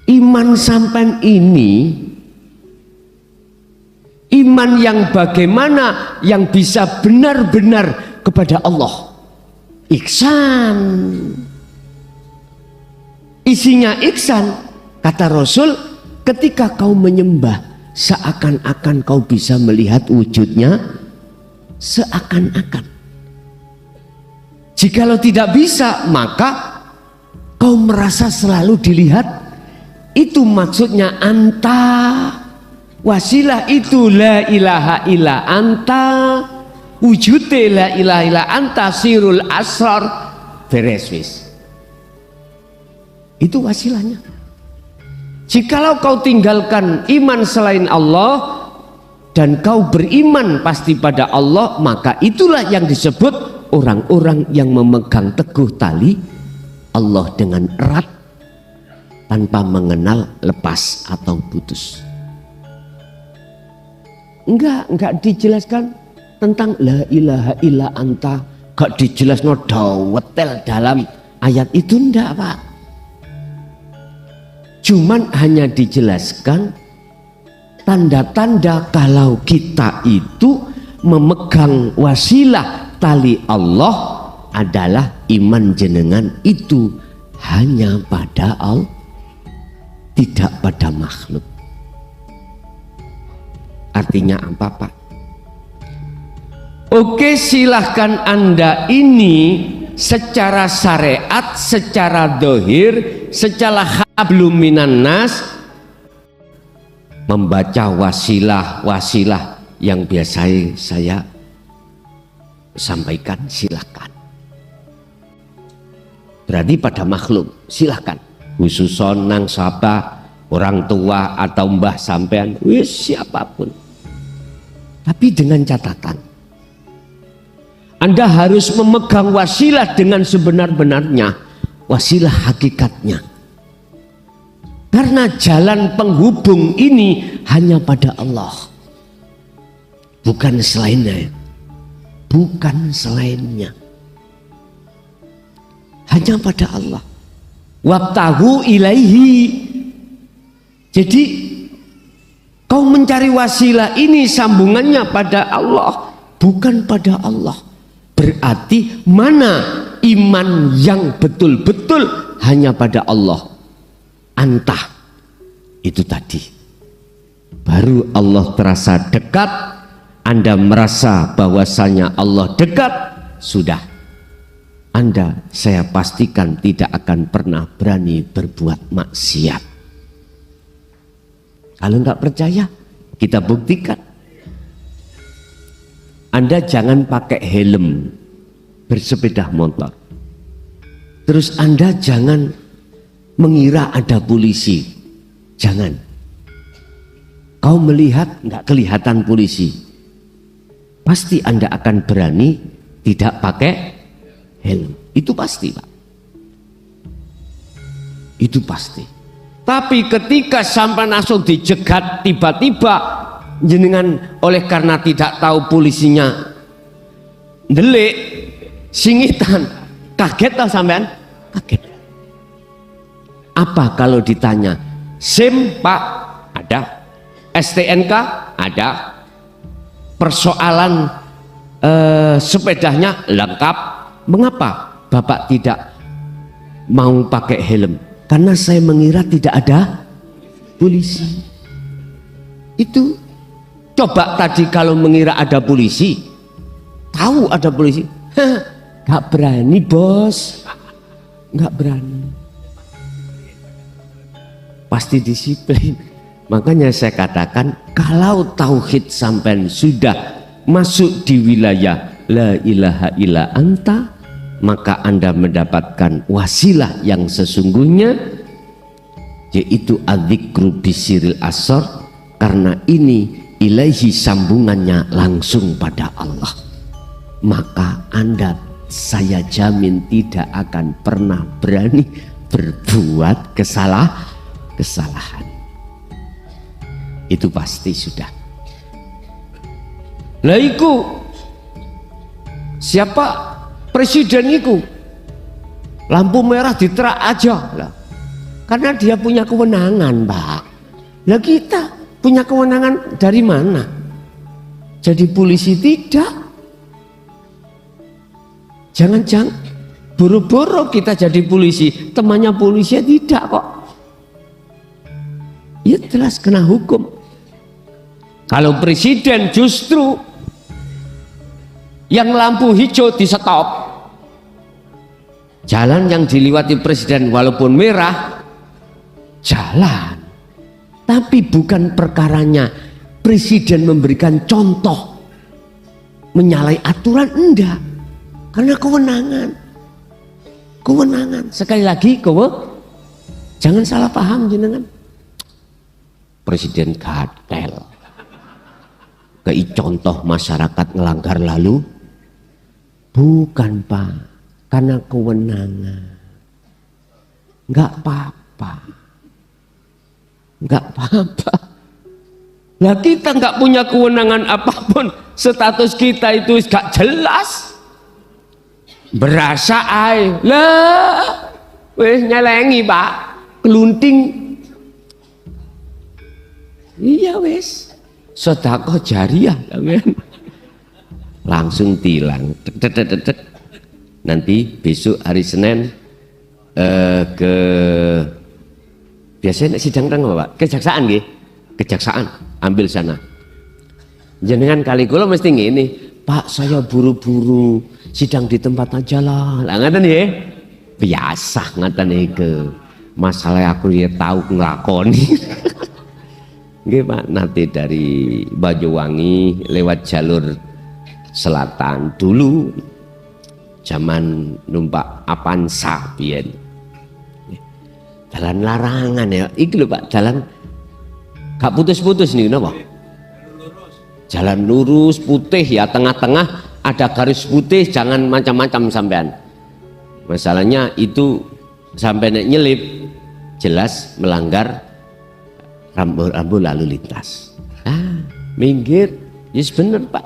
A: iman sampan ini, iman yang bagaimana yang bisa benar-benar kepada Allah. Ihsan, isinya ihsan. Kata Rasul, ketika kau menyembah seakan-akan kau bisa melihat wujudnya, seakan-akan. Jikalau tidak bisa, maka kau merasa selalu dilihat. Itu maksudnya anta. Wasilah itu la ilaha illa anta, wujudnya la ilaha illa anta sirul asrar, beres wis. Itu wasilahnya. Jikalau kau tinggalkan iman selain Allah dan kau beriman pasti pada Allah, maka itulah yang disebut orang-orang yang memegang teguh tali Allah dengan erat tanpa mengenal lepas atau putus. Enggak dijelaskan tentang la ilaha illa anta, enggak dijelaskan dawetel dalam ayat itu, enggak Pak. Cuman hanya dijelaskan tanda-tanda kalau kita itu memegang wasilah tali Allah adalah iman jenengan itu hanya pada Allah, tidak pada makhluk. Artinya apa, Pak? Oke, silahkan Anda ini secara syariat, secara dohir, secara hablum minan nas membaca wasilah yang biasa saya sampaikan, silahkan. Berarti pada makhluk, silahkan. Khususon nang sapa, orang tua atau mbah sampean, wis siapapun. Tapi dengan catatan, Anda harus memegang wasilah dengan sebenar-benarnya, wasilah hakikatnya. Karena jalan penghubung ini hanya pada Allah, bukan selainnya, bukan selainnya. Hanya pada Allah. Wabtahu ilaihi. Jadi kau mencari wasilah ini sambungannya pada Allah, bukan pada Allah. Berarti mana iman yang betul-betul hanya pada Allah? Antah. Itu tadi. Baru Allah terasa dekat, Anda merasa bahwasanya Allah dekat, sudah. Anda saya pastikan tidak akan pernah berani berbuat maksiat. Kalau nggak percaya, kita buktikan. Anda jangan pakai helm bersepeda motor. Terus Anda jangan mengira ada polisi. Jangan. Kau melihat nggak kelihatan polisi, pasti Anda akan berani tidak pakai helm. Itu pasti, Pak. Itu pasti. Tapi ketika sampai langsung dijegat tiba-tiba jenengan oleh karena tidak tahu polisinya delik singitan, kaget tau sampean? Kaget. Apa kalau ditanya SIM Pak? Ada. STNK? Ada. Persoalan sepedanya lengkap. Mengapa Bapak tidak mau pakai helm? Karena saya mengira tidak ada polisi. Itu coba tadi kalau mengira ada polisi, tahu ada polisi, gak berani bos, gak berani. Pasti disiplin. Makanya saya katakan kalau tauhid sampean sudah masuk di wilayah la ilaha illa anta, maka Anda mendapatkan wasilah yang sesungguhnya, yaitu adzikru bisiril asor. Karena ini ilaihi sambungannya langsung pada Allah, maka Anda saya jamin tidak akan pernah berani berbuat kesalahan. Itu pasti sudah. Lah iku siapa presiden itu? Lampu merah diterak aja lah. Karena dia punya kewenangan, Pak. Lah kita punya kewenangan dari mana? Jadi polisi tidak. Jangan-jangan boro-boro kita jadi polisi, temannya polisi tidak kok. Ya jelas kena hukum. Kalau presiden justru yang lampu hijau di stop, jalan yang dilewati presiden walaupun merah, jalan. Tapi bukan perkaranya presiden memberikan contoh menyalahi aturan, enggak. Karena kewenangan. Sekali lagi jangan salah paham jenengan. Presiden gatel, kei contoh masyarakat ngelanggar lalu, bukan Pak, karena kewenangan. Enggak apa-apa. Lah kita enggak punya kewenangan apapun, status kita itu gak jelas. Berasa ae lah, wis nyelengi Pak, kelunting. Iya wis. Sedekah jariah sampean. Langsung tilang. Nanti besok hari Senin ke biasanya sidang teng Pak? Kejaksaan nggih. Kejaksaan, ambil sana. Jenengan kali kula mesti ngene, Pak saya buru-buru sidang di tempat aja lah. Lah ngaten nggih. Biasa ngaten iki. Masalah aku ya tahu nglakoni. Nggih Pak, nanti dari Banyuwangi lewat jalur selatan dulu zaman numpak Avanza biyen. Jalan larangan ya, iki lho Pak, jalan gak putus-putus nih napa? Jalan lurus putih ya, tengah-tengah ada garis putih, jangan macam-macam sampean. Masalahnya itu sampai nyelip jelas melanggar rambu lalu lintas. Minggir, yes bener Pak.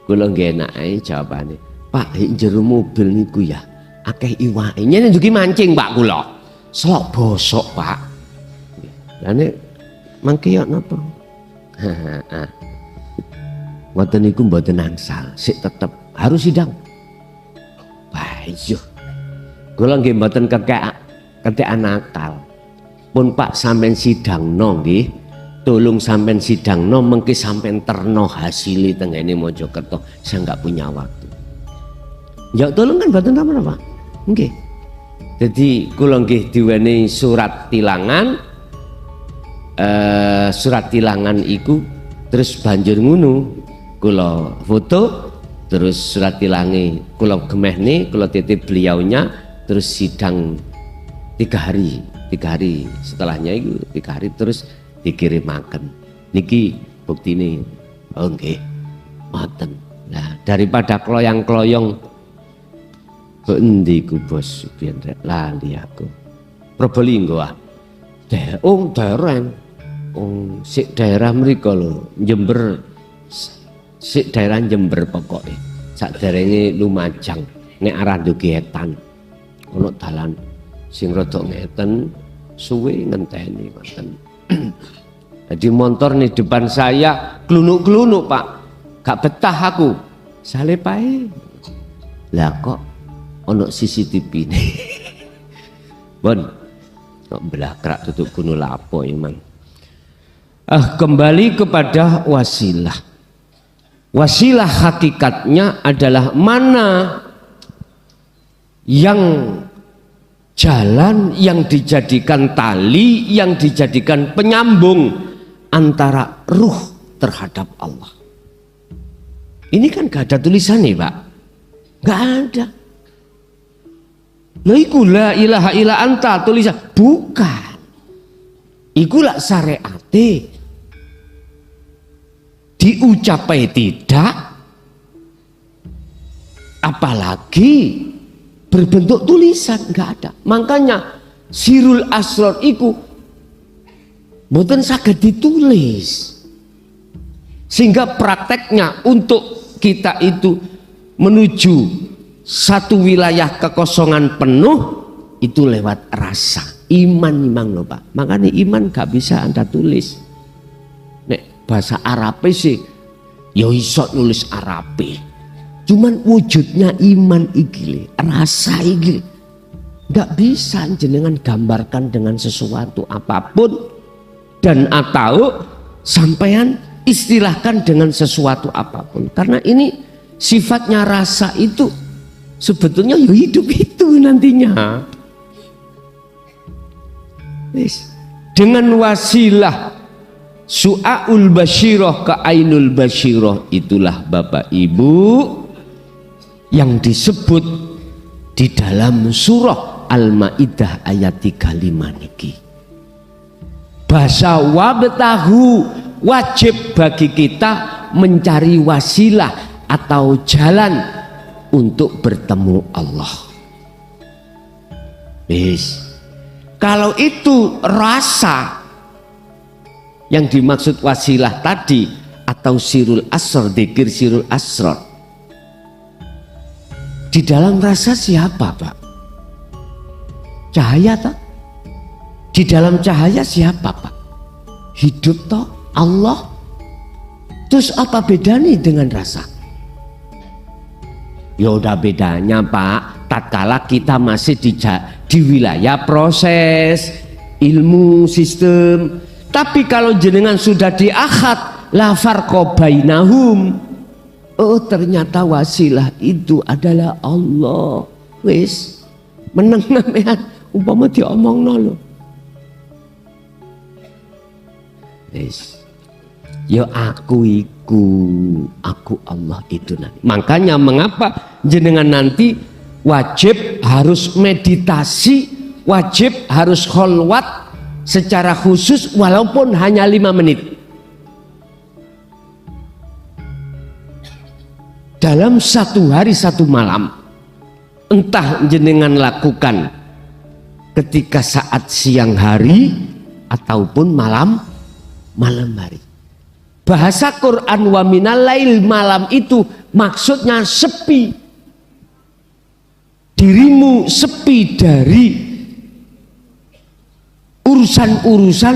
A: Kula nggih enak ae jawabane. Pak, jero mobil niku ya akeh iwake. Nyene njuki mancing Pak kula. Selok bosok Pak. Lah nek mangke yo napa? Ngoten niku mboten angsal, sik tetep harus sidang. Wah, iya. Kula nggih mboten ketekan nakal. Pun Pak sampean sidangno nggih. Tolong sampean sidangno mengki sampean terno hasile tenggene Mojokerto. Saya enggak punya waktu. Ya tolong kan mboten napa-napa. Nggih. Jadi kula nggih diwenehi surat tilangan. Surat tilangan iku terus banjur ngono kula foto, terus surat tilange kula gemehne, kula titip beliaunya, terus sidang 3 hari setelahnya itu 3 hari terus dikirimaken. Niki buktine. Oh nggih. Ngoten. Nah, daripada kloyang-kloyong ke endi ku bos biyen rek lali aku. Probolinggo ah. Daerah. Sik daerah mriko lho, Jember. Sik daerah Jember pokoke. Sakderenge Lumajang nek arah Ndugetan. Ono dalan sing rada ngeten suwe ngenteni ngoten. Jadi motor nih depan saya klunuk-klunuk Pak, gak betah aku. Saleh pae. Lah kok ono CCTV nih. Bon, kok belakrak tutup kuno lapo emang. Kembali kepada wasilah. Wasilah hakikatnya adalah mana yang jalan yang dijadikan tali, yang dijadikan penyambung antara ruh terhadap Allah. Ini kan gak ada tulisannya Pak, gak ada. Lah iku la ilaha illa anta tulisan, bukan. Iku lak syariate. Diucapai tidak, apalagi berbentuk tulisan, nggak ada. Makanya Sirul Asrar iku mboten saged ditulis. Sehingga prakteknya untuk kita itu menuju satu wilayah kekosongan penuh itu lewat rasa. Iman loh Pak. Makanya iman gak bisa Anda tulis. Nek bahasa Arabe sih ya iso nulis Arabe. Cuman wujudnya iman iki, rasa iki. Gak bisa jenengan gambarkan dengan sesuatu apapun dan atau sampean istilahkan dengan sesuatu apapun. Karena ini sifatnya rasa itu sebetulnya ya hidup itu nantinya. Dengan wasilah su'aul basyirah ke ainul basyirah, itulah Bapak Ibu yang disebut di dalam surah Al-Maidah ayat 35 niki. Bahasa wabtahu, wajib bagi kita mencari wasilah atau jalan untuk bertemu Allah. Kalau itu rasa yang dimaksud wasilah tadi atau sirul asrar, dzikir sirul asrar, di dalam rasa siapa Pak? Cahaya tak? Di dalam cahaya siapa Pak? hidup toh Allah. Terus apa bedanya dengan rasa? Ya udah bedanya Pak, tatkala kita masih di wilayah proses ilmu sistem. Tapi kalau jenengan sudah di akhad, la farqa bainahum. Oh ternyata wasilah itu adalah Allah. Wis meneng sampean umpama diomongno lho. Wis. Ya aku Allah itu nanti. Makanya mengapa jenengan nanti wajib harus meditasi, wajib harus kholwat secara khusus walaupun hanya 5 menit. Dalam 1 hari 1 malam. Entah jenengan lakukan ketika saat siang hari ataupun malam hari. Bahasa Quran wa minal lail, malam itu maksudnya sepi. Dirimu sepi dari urusan-urusan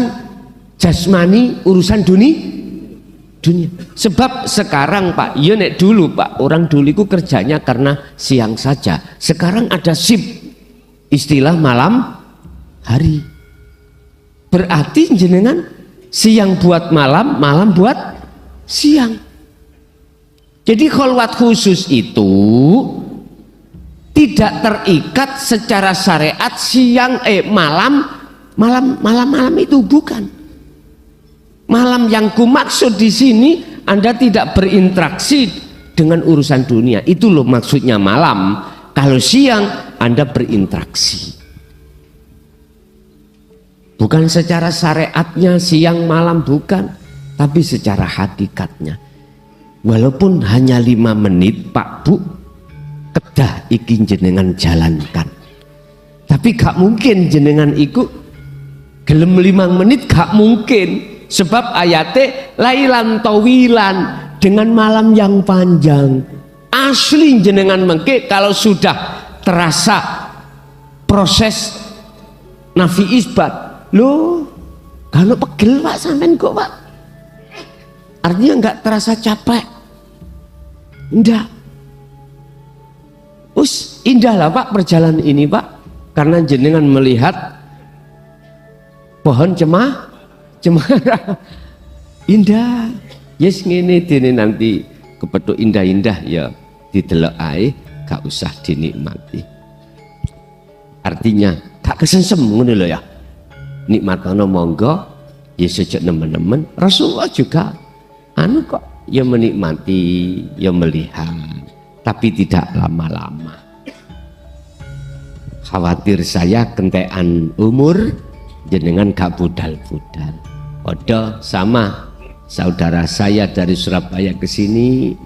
A: jasmani, urusan dunia. Sebab sekarang Pak, ya nek dulu Pak, orang dulu itu kerjanya karena siang saja. Sekarang ada shift, istilah malam hari. Berarti jenengan siang buat malam, malam buat siang. Jadi kholwat khusus itu tidak terikat secara syariat siang malam itu bukan. Malam yang kumaksud di sini Anda tidak berinteraksi dengan urusan dunia. Itu loh maksudnya malam. Kalau siang Anda berinteraksi. Bukan secara syariatnya siang malam bukan, tapi secara hakikatnya. Walaupun hanya 5 menit Pak Bu, kedah iki jenengan jalankan. Tapi gak mungkin jenengan iku gelem 5 menit, gak mungkin. Sebab ayatnya lailan tawilan, dengan malam yang panjang. Asli jenengan mengke kalau sudah terasa proses nafi isbat. Loh, kalau pegel Pak sampean kok Pak? Artinya enggak terasa capek. Enggak. Indah lah Pak perjalanan ini Pak. Karena jenengan melihat pohon cemara. Indah. Yes ngene dene nanti kepethuk indah-indah ya didelok ae, gak usah dinikmati. Artinya gak kesensem ngono lho ya. Nikmatono monggo ya sejak nemen-nemen. Rasulullah juga kok ya menikmati, ya melihat, tapi tidak lama-lama. Khawatir saya kentekan umur jenengan gak budal-budal. Odo sama saudara saya dari Surabaya ke sini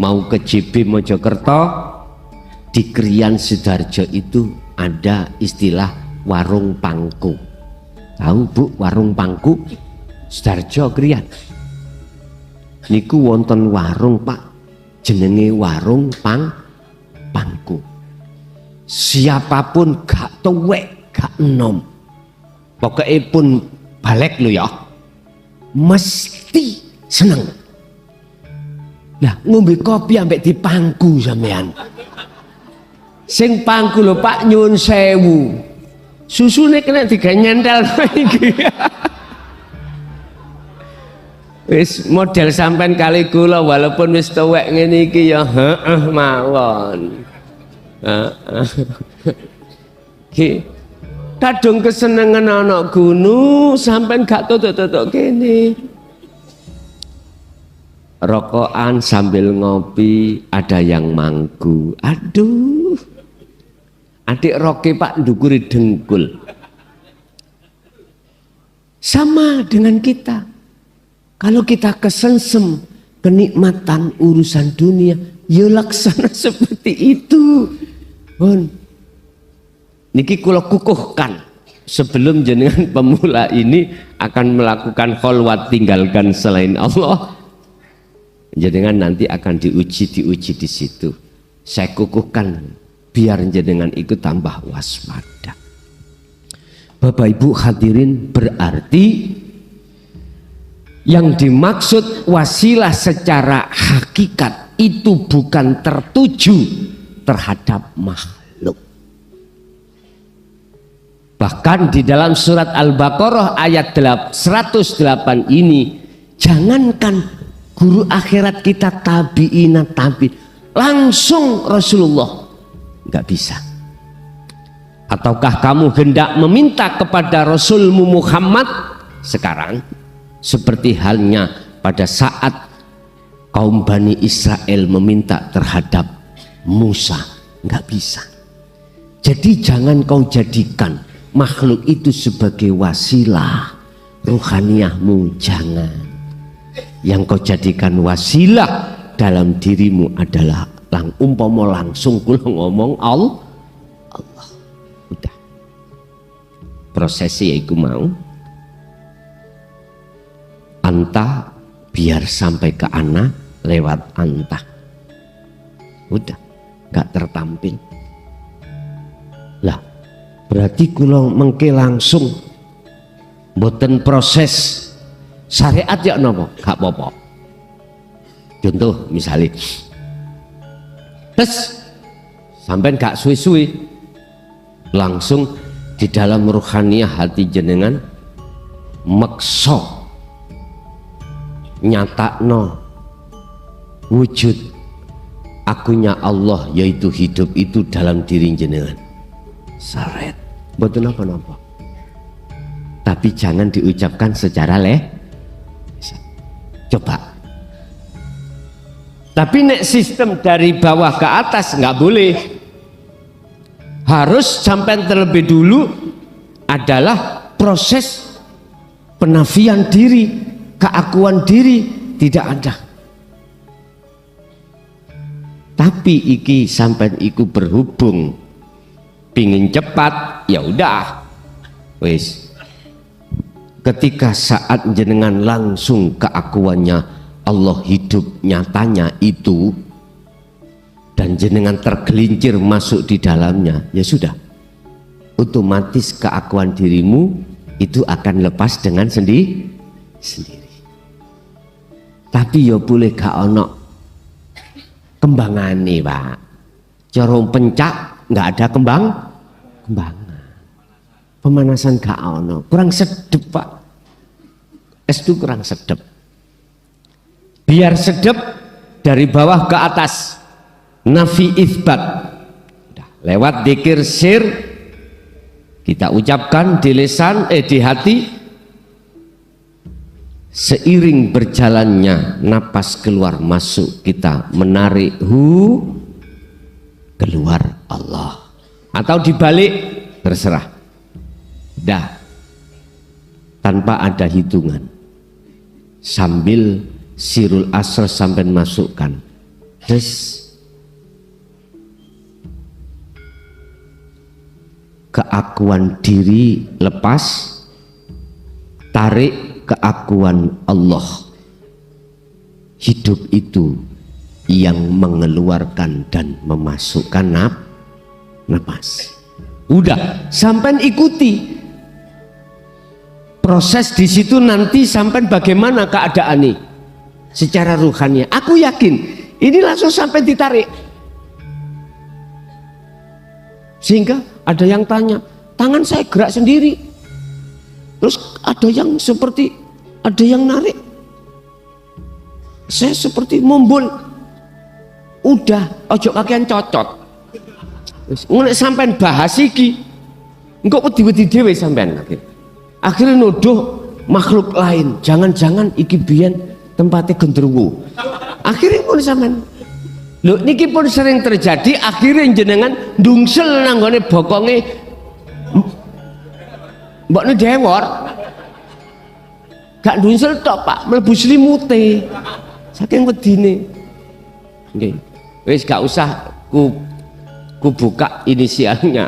A: mau ke JB Mojokerto, di Krian Sidoarjo itu ada istilah warung pangku. Tahu Bu warung pangku? Sidoarjo Krian. Niku wonten warung Pak, jenenge warung pangku. Siapapun gak tuwek, gak enom. Pokoknya pun balik lo ya. Mesti seneng. Nah, ngombe kopi ambek dipangku sampean. Sing pangku lho Pak nyun sewu. Susune kena diganyentel iki. Wis model sampean kali kula walaupun wis tuwek ngene iki ya heeh mawon. Ki kadung kesenengan anak gunung sampean gak tutuk-tutuk kene. Rokokan sambil ngopi, ada yang mangku. Aduh. Adik Roke Pak ndukuri dengkul. Sama dengan kita. Kalau kita kesensem kenikmatan urusan dunia, ya laksana seperti itu. Niki kula kukuhkan sebelum jenengan pemula ini akan melakukan kholwat tinggalkan selain Allah, jenengan nanti akan diuji di situ. Saya kukuhkan biar jenengan ikut tambah waspada. Bapak Ibu hadirin, berarti Yang dimaksud wasilah secara hakikat itu bukan tertuju terhadap makhluk. Bahkan di dalam surat Al-Baqarah ayat 108 ini, jangankan guru akhirat kita tabi'ina tabi, langsung Rasulullah nggak bisa. Ataukah kamu hendak meminta kepada Rasulmu Muhammad sekarang seperti halnya pada saat kaum Bani Israel meminta terhadap Musa? Nggak bisa. Jadi jangan kau jadikan makhluk itu sebagai wasilah ruhaniyahmu, jangan. Yang kau jadikan wasilah dalam dirimu adalah umpama langsung kula ngomong Allah. Udah. Prosesnya iku mau anta biar sampai ke anak lewat anta. Udah, gak tertampil. Lah, berarti kula mengke langsung mboten proses syariat ya napa? Gak apa-apa. Contoh misalnya, terus sampai gak suwi-suwi langsung di dalam ruhaniyah hati jenengan makso nyatakno wujud akunya Allah, yaitu hidup itu dalam diri jenengan. Saret mboten napa-napa, tapi jangan diucapkan secara coba. Tapi nek sistem dari bawah ke atas nggak boleh, harus sampai terlebih dulu adalah proses penafian diri, keakuan diri tidak ada. Tapi iki sampai iku berhubung pingin cepat, ya udah wis. Ketika saat jenengan langsung keakuannya Allah hidup nyatanya itu dan jenengan tergelincir masuk di dalamnya, ya sudah, otomatis keakuan dirimu itu akan lepas dengan sendiri. Tapi ya boleh gak ono kembangane, Pak. Corong pencak nggak ada kembangan. Pemanasan gak ono, kurang sedep, Pak. Es itu kurang sedep. Biar sedep dari bawah ke atas, nafi isbat. Lewat dzikir sir kita ucapkan di lisan, di hati. Seiring berjalannya napas keluar masuk, kita menarik keluar Allah, atau dibalik terserah. Dah, tanpa ada hitungan, sambil sirul asr sampai masukkan. Terus keakuan diri lepas, tarik keakuan Allah. Hidup itu yang mengeluarkan dan memasukkan napas. Udah, sampai ikuti proses di situ nanti sampai bagaimana keadaan ini secara ruhannya. Aku yakin ini langsung sampai ditarik. Sehingga ada yang tanya, tangan saya gerak sendiri. Terus ada yang seperti, ada yang narik. Saya seperti mumbul. Udah, ojo kakean cocot. Mulai sampai bahas iki, engkau wedi-wedi dewe sampean. Akhirnya nuduh makhluk lain. Jangan-jangan iki biyen tempatnya genderuwo. Akhirnya mulai sampean. Loh, niki pun sering terjadi. Akhirnya jenengan ndungsel nanggone bokonge mbokne dewor. Gak ndungsel tok, Pak, mlebu slimute. Saking wedine. Nggih. Wis gak usah ku buka inisialnya.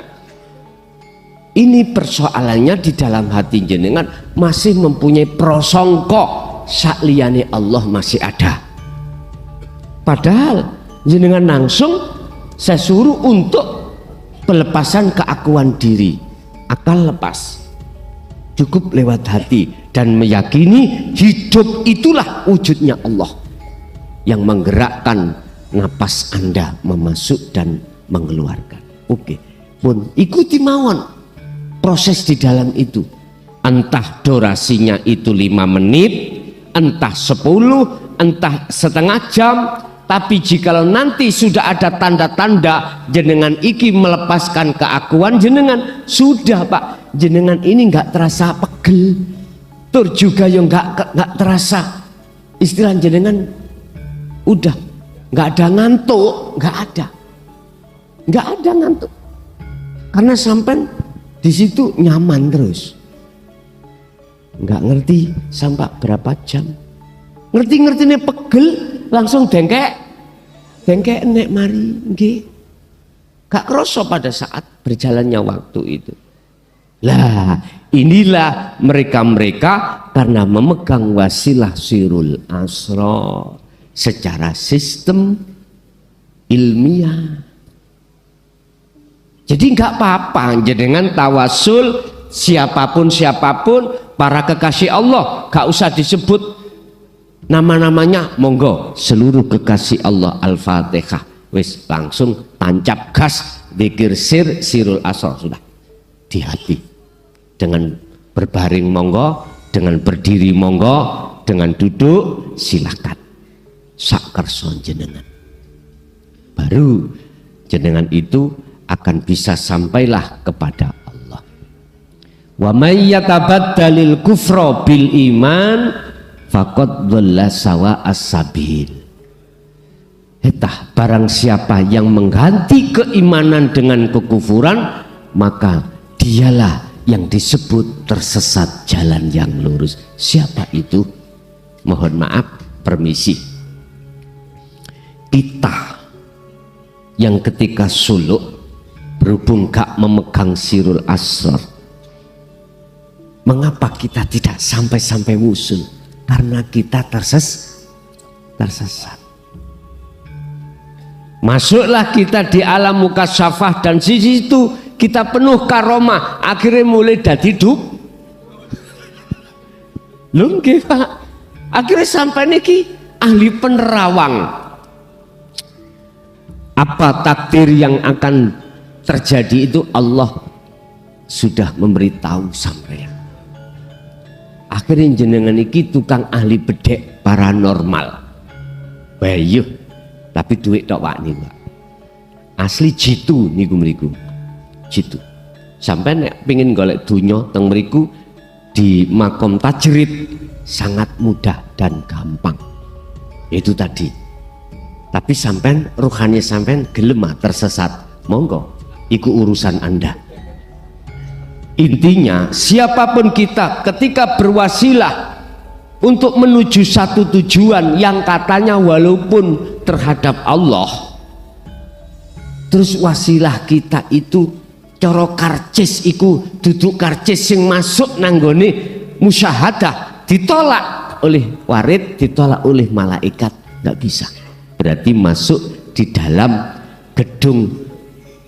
A: Ini persoalannya di dalam hati jenengan masih mempunyai prasangka sakliyane Allah masih ada. Padahal jenengan langsung saya suruh untuk pelepasan keakuan diri, akal lepas. cukup lewat hati dan meyakini hidup itulah wujudnya Allah yang menggerakkan napas Anda memasuk dan mengeluarkan. Oke, pun ikuti mawon proses di dalam itu. Entah durasinya itu 5 menit, entah 10, entah setengah jam. Tapi jikalau nanti sudah ada tanda-tanda jenengan iki melepaskan keakuan jenengan, sudah Pak, jenengan ini nggak terasa pegel, tur juga yang nggak terasa istilah jenengan udah nggak ada ngantuk, nggak ada ngantuk, karena sampai di situ nyaman terus, nggak ngerti sampai berapa jam, ngerti-ngertinya pegel langsung dengkek nek mari nggih. Gak kroso pada saat berjalannya waktu itu. Lah, inilah mereka-mereka karena memegang wasilah sirul asrar secara sistem ilmiah. Jadi nggak apa-apa jenengan tawasul siapapun para kekasih Allah, gak usah disebut nama-namanya, monggo seluruh kekasih Allah Al-Fatihah, wis langsung tancap gas dzikir sirul asrar sudah di hati. Dengan berbaring monggo, dengan berdiri monggo, dengan duduk silakan. Sak kersa jenengan. Baru jenengan itu akan bisa sampailah kepada Allah. Wa may yatabaddalil kufra bil iman faqad dhalla sawa as-sabil. Entah barang siapa yang mengganti keimanan dengan kekufuran, maka dialah yang disebut tersesat jalan yang lurus. Siapa itu? Mohon maaf, permisi. Kita yang ketika suluk berhubung gak memegang sirul asrar, mengapa kita tidak sampai wusul? Karena kita tersesat. Masuklah kita di alam mukasyafah dan di situ kita penuh karomah, akhirnya mulai dadi duk. Lho nggih Pak. Akhirnya sampai niki ahli penerawang. Apa takdir yang akan terjadi itu Allah sudah memberitahu sampean. Akhirnya jenengan iki tukang ahli bedek paranormal. Bayuh, tapi duit tok Pak niku. Asli jitu niku mriku. Jitu. Sampai nek pengin golek donya teng mriku di makom tajrid sangat mudah dan gampang. Itu tadi. Tapi sampean ruhani sampean gelem tersesat, monggo iku urusan Anda. Intinya siapapun kita ketika berwasilah untuk menuju satu tujuan yang katanya walaupun terhadap Allah, terus wasilah kita itu coro karcis iku duduk karcis yang masuk nanggone musyahadah ditolak oleh warid, ditolak oleh malaikat, nggak bisa. Berarti masuk di dalam gedung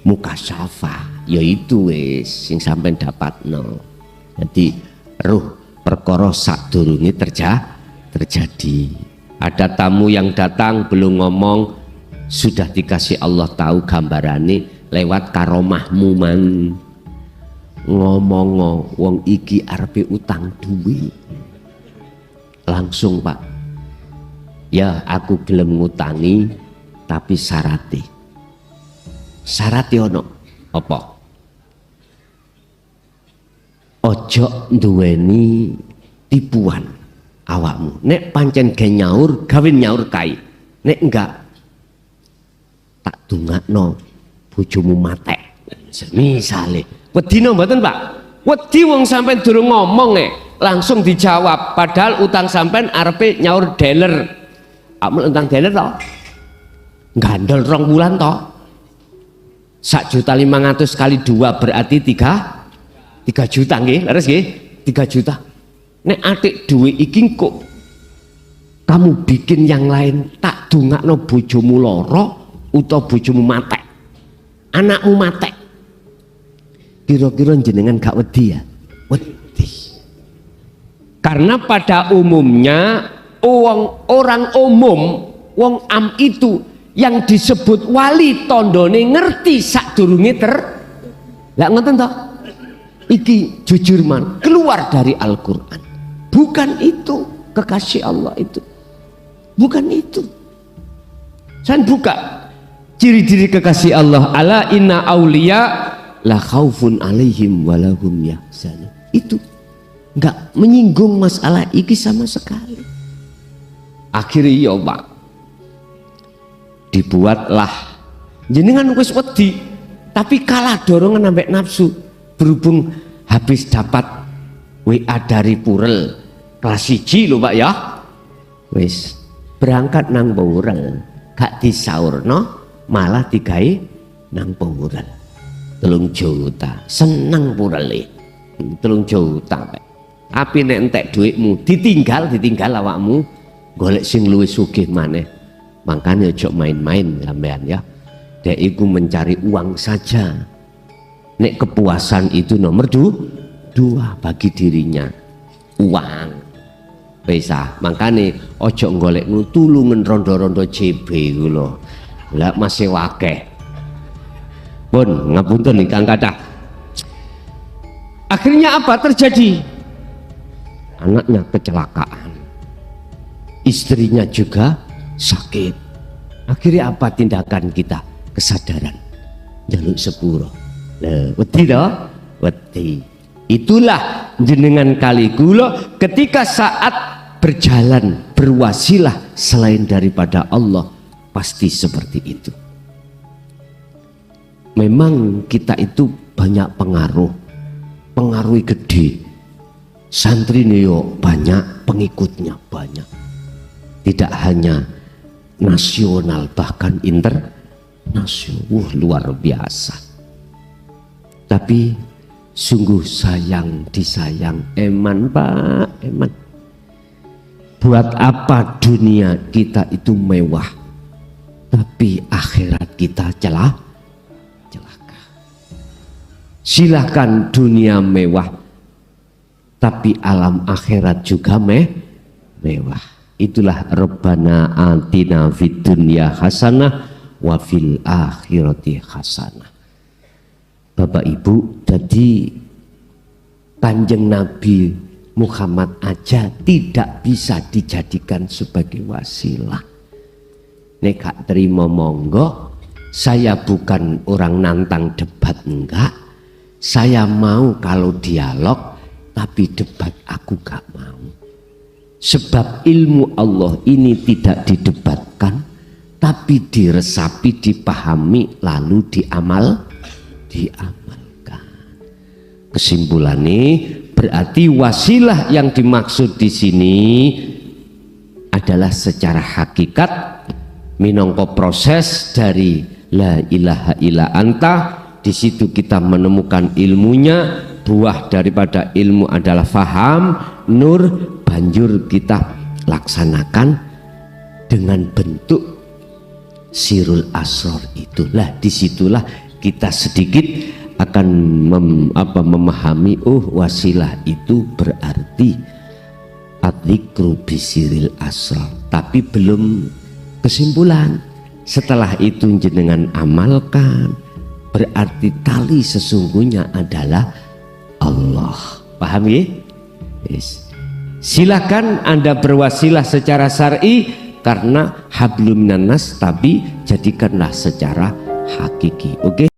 A: mukasyafah, yaitu wis sing sampean dapatno. Jadi ruh perkara sadurunge terjadi. Ada tamu yang datang belum ngomong, sudah dikasih Allah tahu gambarane lewat karomahmu man. Ngomong wong iki arepe utang duit. Langsung Pak, ya aku gelem ngutangi tapi syaratnya ono apa? Ojo nduweni tipuan awakmu. Nek pancen ge nyaur, gawe nyaur kae. Nek enggak, tak dongakno bojomu matek. Misale, wedine mboten Pak? Wedi wong sampean durung ngomong langsung dijawab, padahal utang sampean arepe nyaur dealer. Amun utang dealer to? Gandol 2 bulan to? 1.500.000 kali 2 berarti 3 juta nggih, leres nggih? 3 juta. Nek atik duwe iki kok kamu bikin yang lain, tak dongakno bojomu lara utawa bojomu matek. Anakmu matek. Kira-kira jenengan gak wedi ya? Wedi. Karena pada umumnya orang umum, wong am itu yang disebut wali tondone ngerti sadurunge lah ngoten toh. Iki jujur man keluar dari Al-Qur'an. Bukan itu kekasih Allah itu. Bukan itu. Saya buka ciri-ciri kekasih Allah. Ala inna auliya la khaufun alaihim walahum yahzanun. Itu enggak menyinggung masalah iki sama sekali. Akhirnya ya Pak, dibuatlah jenengan wis wedi tapi kalah dorongan sampai nafsu. Berhubung habis dapat WA dari Purel kelas 1 lho Pak ya, wis berangkat nang Purel gak disaurno malah digawe nang Purel 3 juta. Seneng Purele 3 juta Pak. Tapi nek entek duitmu ditinggal awakmu golek sing luwih sugih maneh. Makanya ojo main-main sampean ya. Dek iku mencari uang saja. Nek kepuasan itu nomor 2 bagi dirinya, uang. Bisa, makanya ojo golek tulungan rondo-rondo CB lho. Lah masih wakeh. Pun ngapunten ingkang kathah. Akhirnya apa terjadi? Anaknya kecelakaan. Istrinya juga sakit. Akhirnya apa tindakan kita? Kesadaran. Jaluk sepuro. Wedi toh? Wedi. Itulah jenengan kali kula ketika saat berjalan berwasilah selain daripada Allah pasti seperti itu. Memang kita itu banyak pengaruh gede. Santri neo banyak, pengikutnya banyak. Tidak hanya nasional bahkan internasional. Luar biasa. Tapi sungguh disayang eman Pak, eman. Buat apa dunia kita itu mewah tapi akhirat kita celaka. Silahkan dunia mewah tapi alam akhirat juga mewah. Itulah Rabbana atina fid dunya hasanah wa fil akhirati hasanah. Bapak Ibu, jadi Kanjeng Nabi Muhammad aja tidak bisa dijadikan sebagai wasilah. Nek gak terima monggo, saya bukan orang nantang debat, enggak. Saya mau kalau dialog, tapi debat aku gak mau. Sebab ilmu Allah ini tidak didebatkan, tapi diresapi, dipahami, lalu diamalkan. Kesimpulannya berarti wasilah yang dimaksud di sini adalah secara hakikat minangka proses dari la ilaha illa anta. Di situ kita menemukan ilmunya, buah daripada ilmu adalah faham, nur, banjur kita laksanakan dengan bentuk sirul asror itulah. Disitulah kita sedikit akan memahami wasilah itu berarti adzikru bisiril asror, tapi belum kesimpulan. Setelah itu jenengan amalkan, berarti tali sesungguhnya adalah Allah. Paham ya? Yes. Silakan Anda berwasilah secara syar'i karena hablum minan nas, tapi jadikanlah secara hakiki. Oke?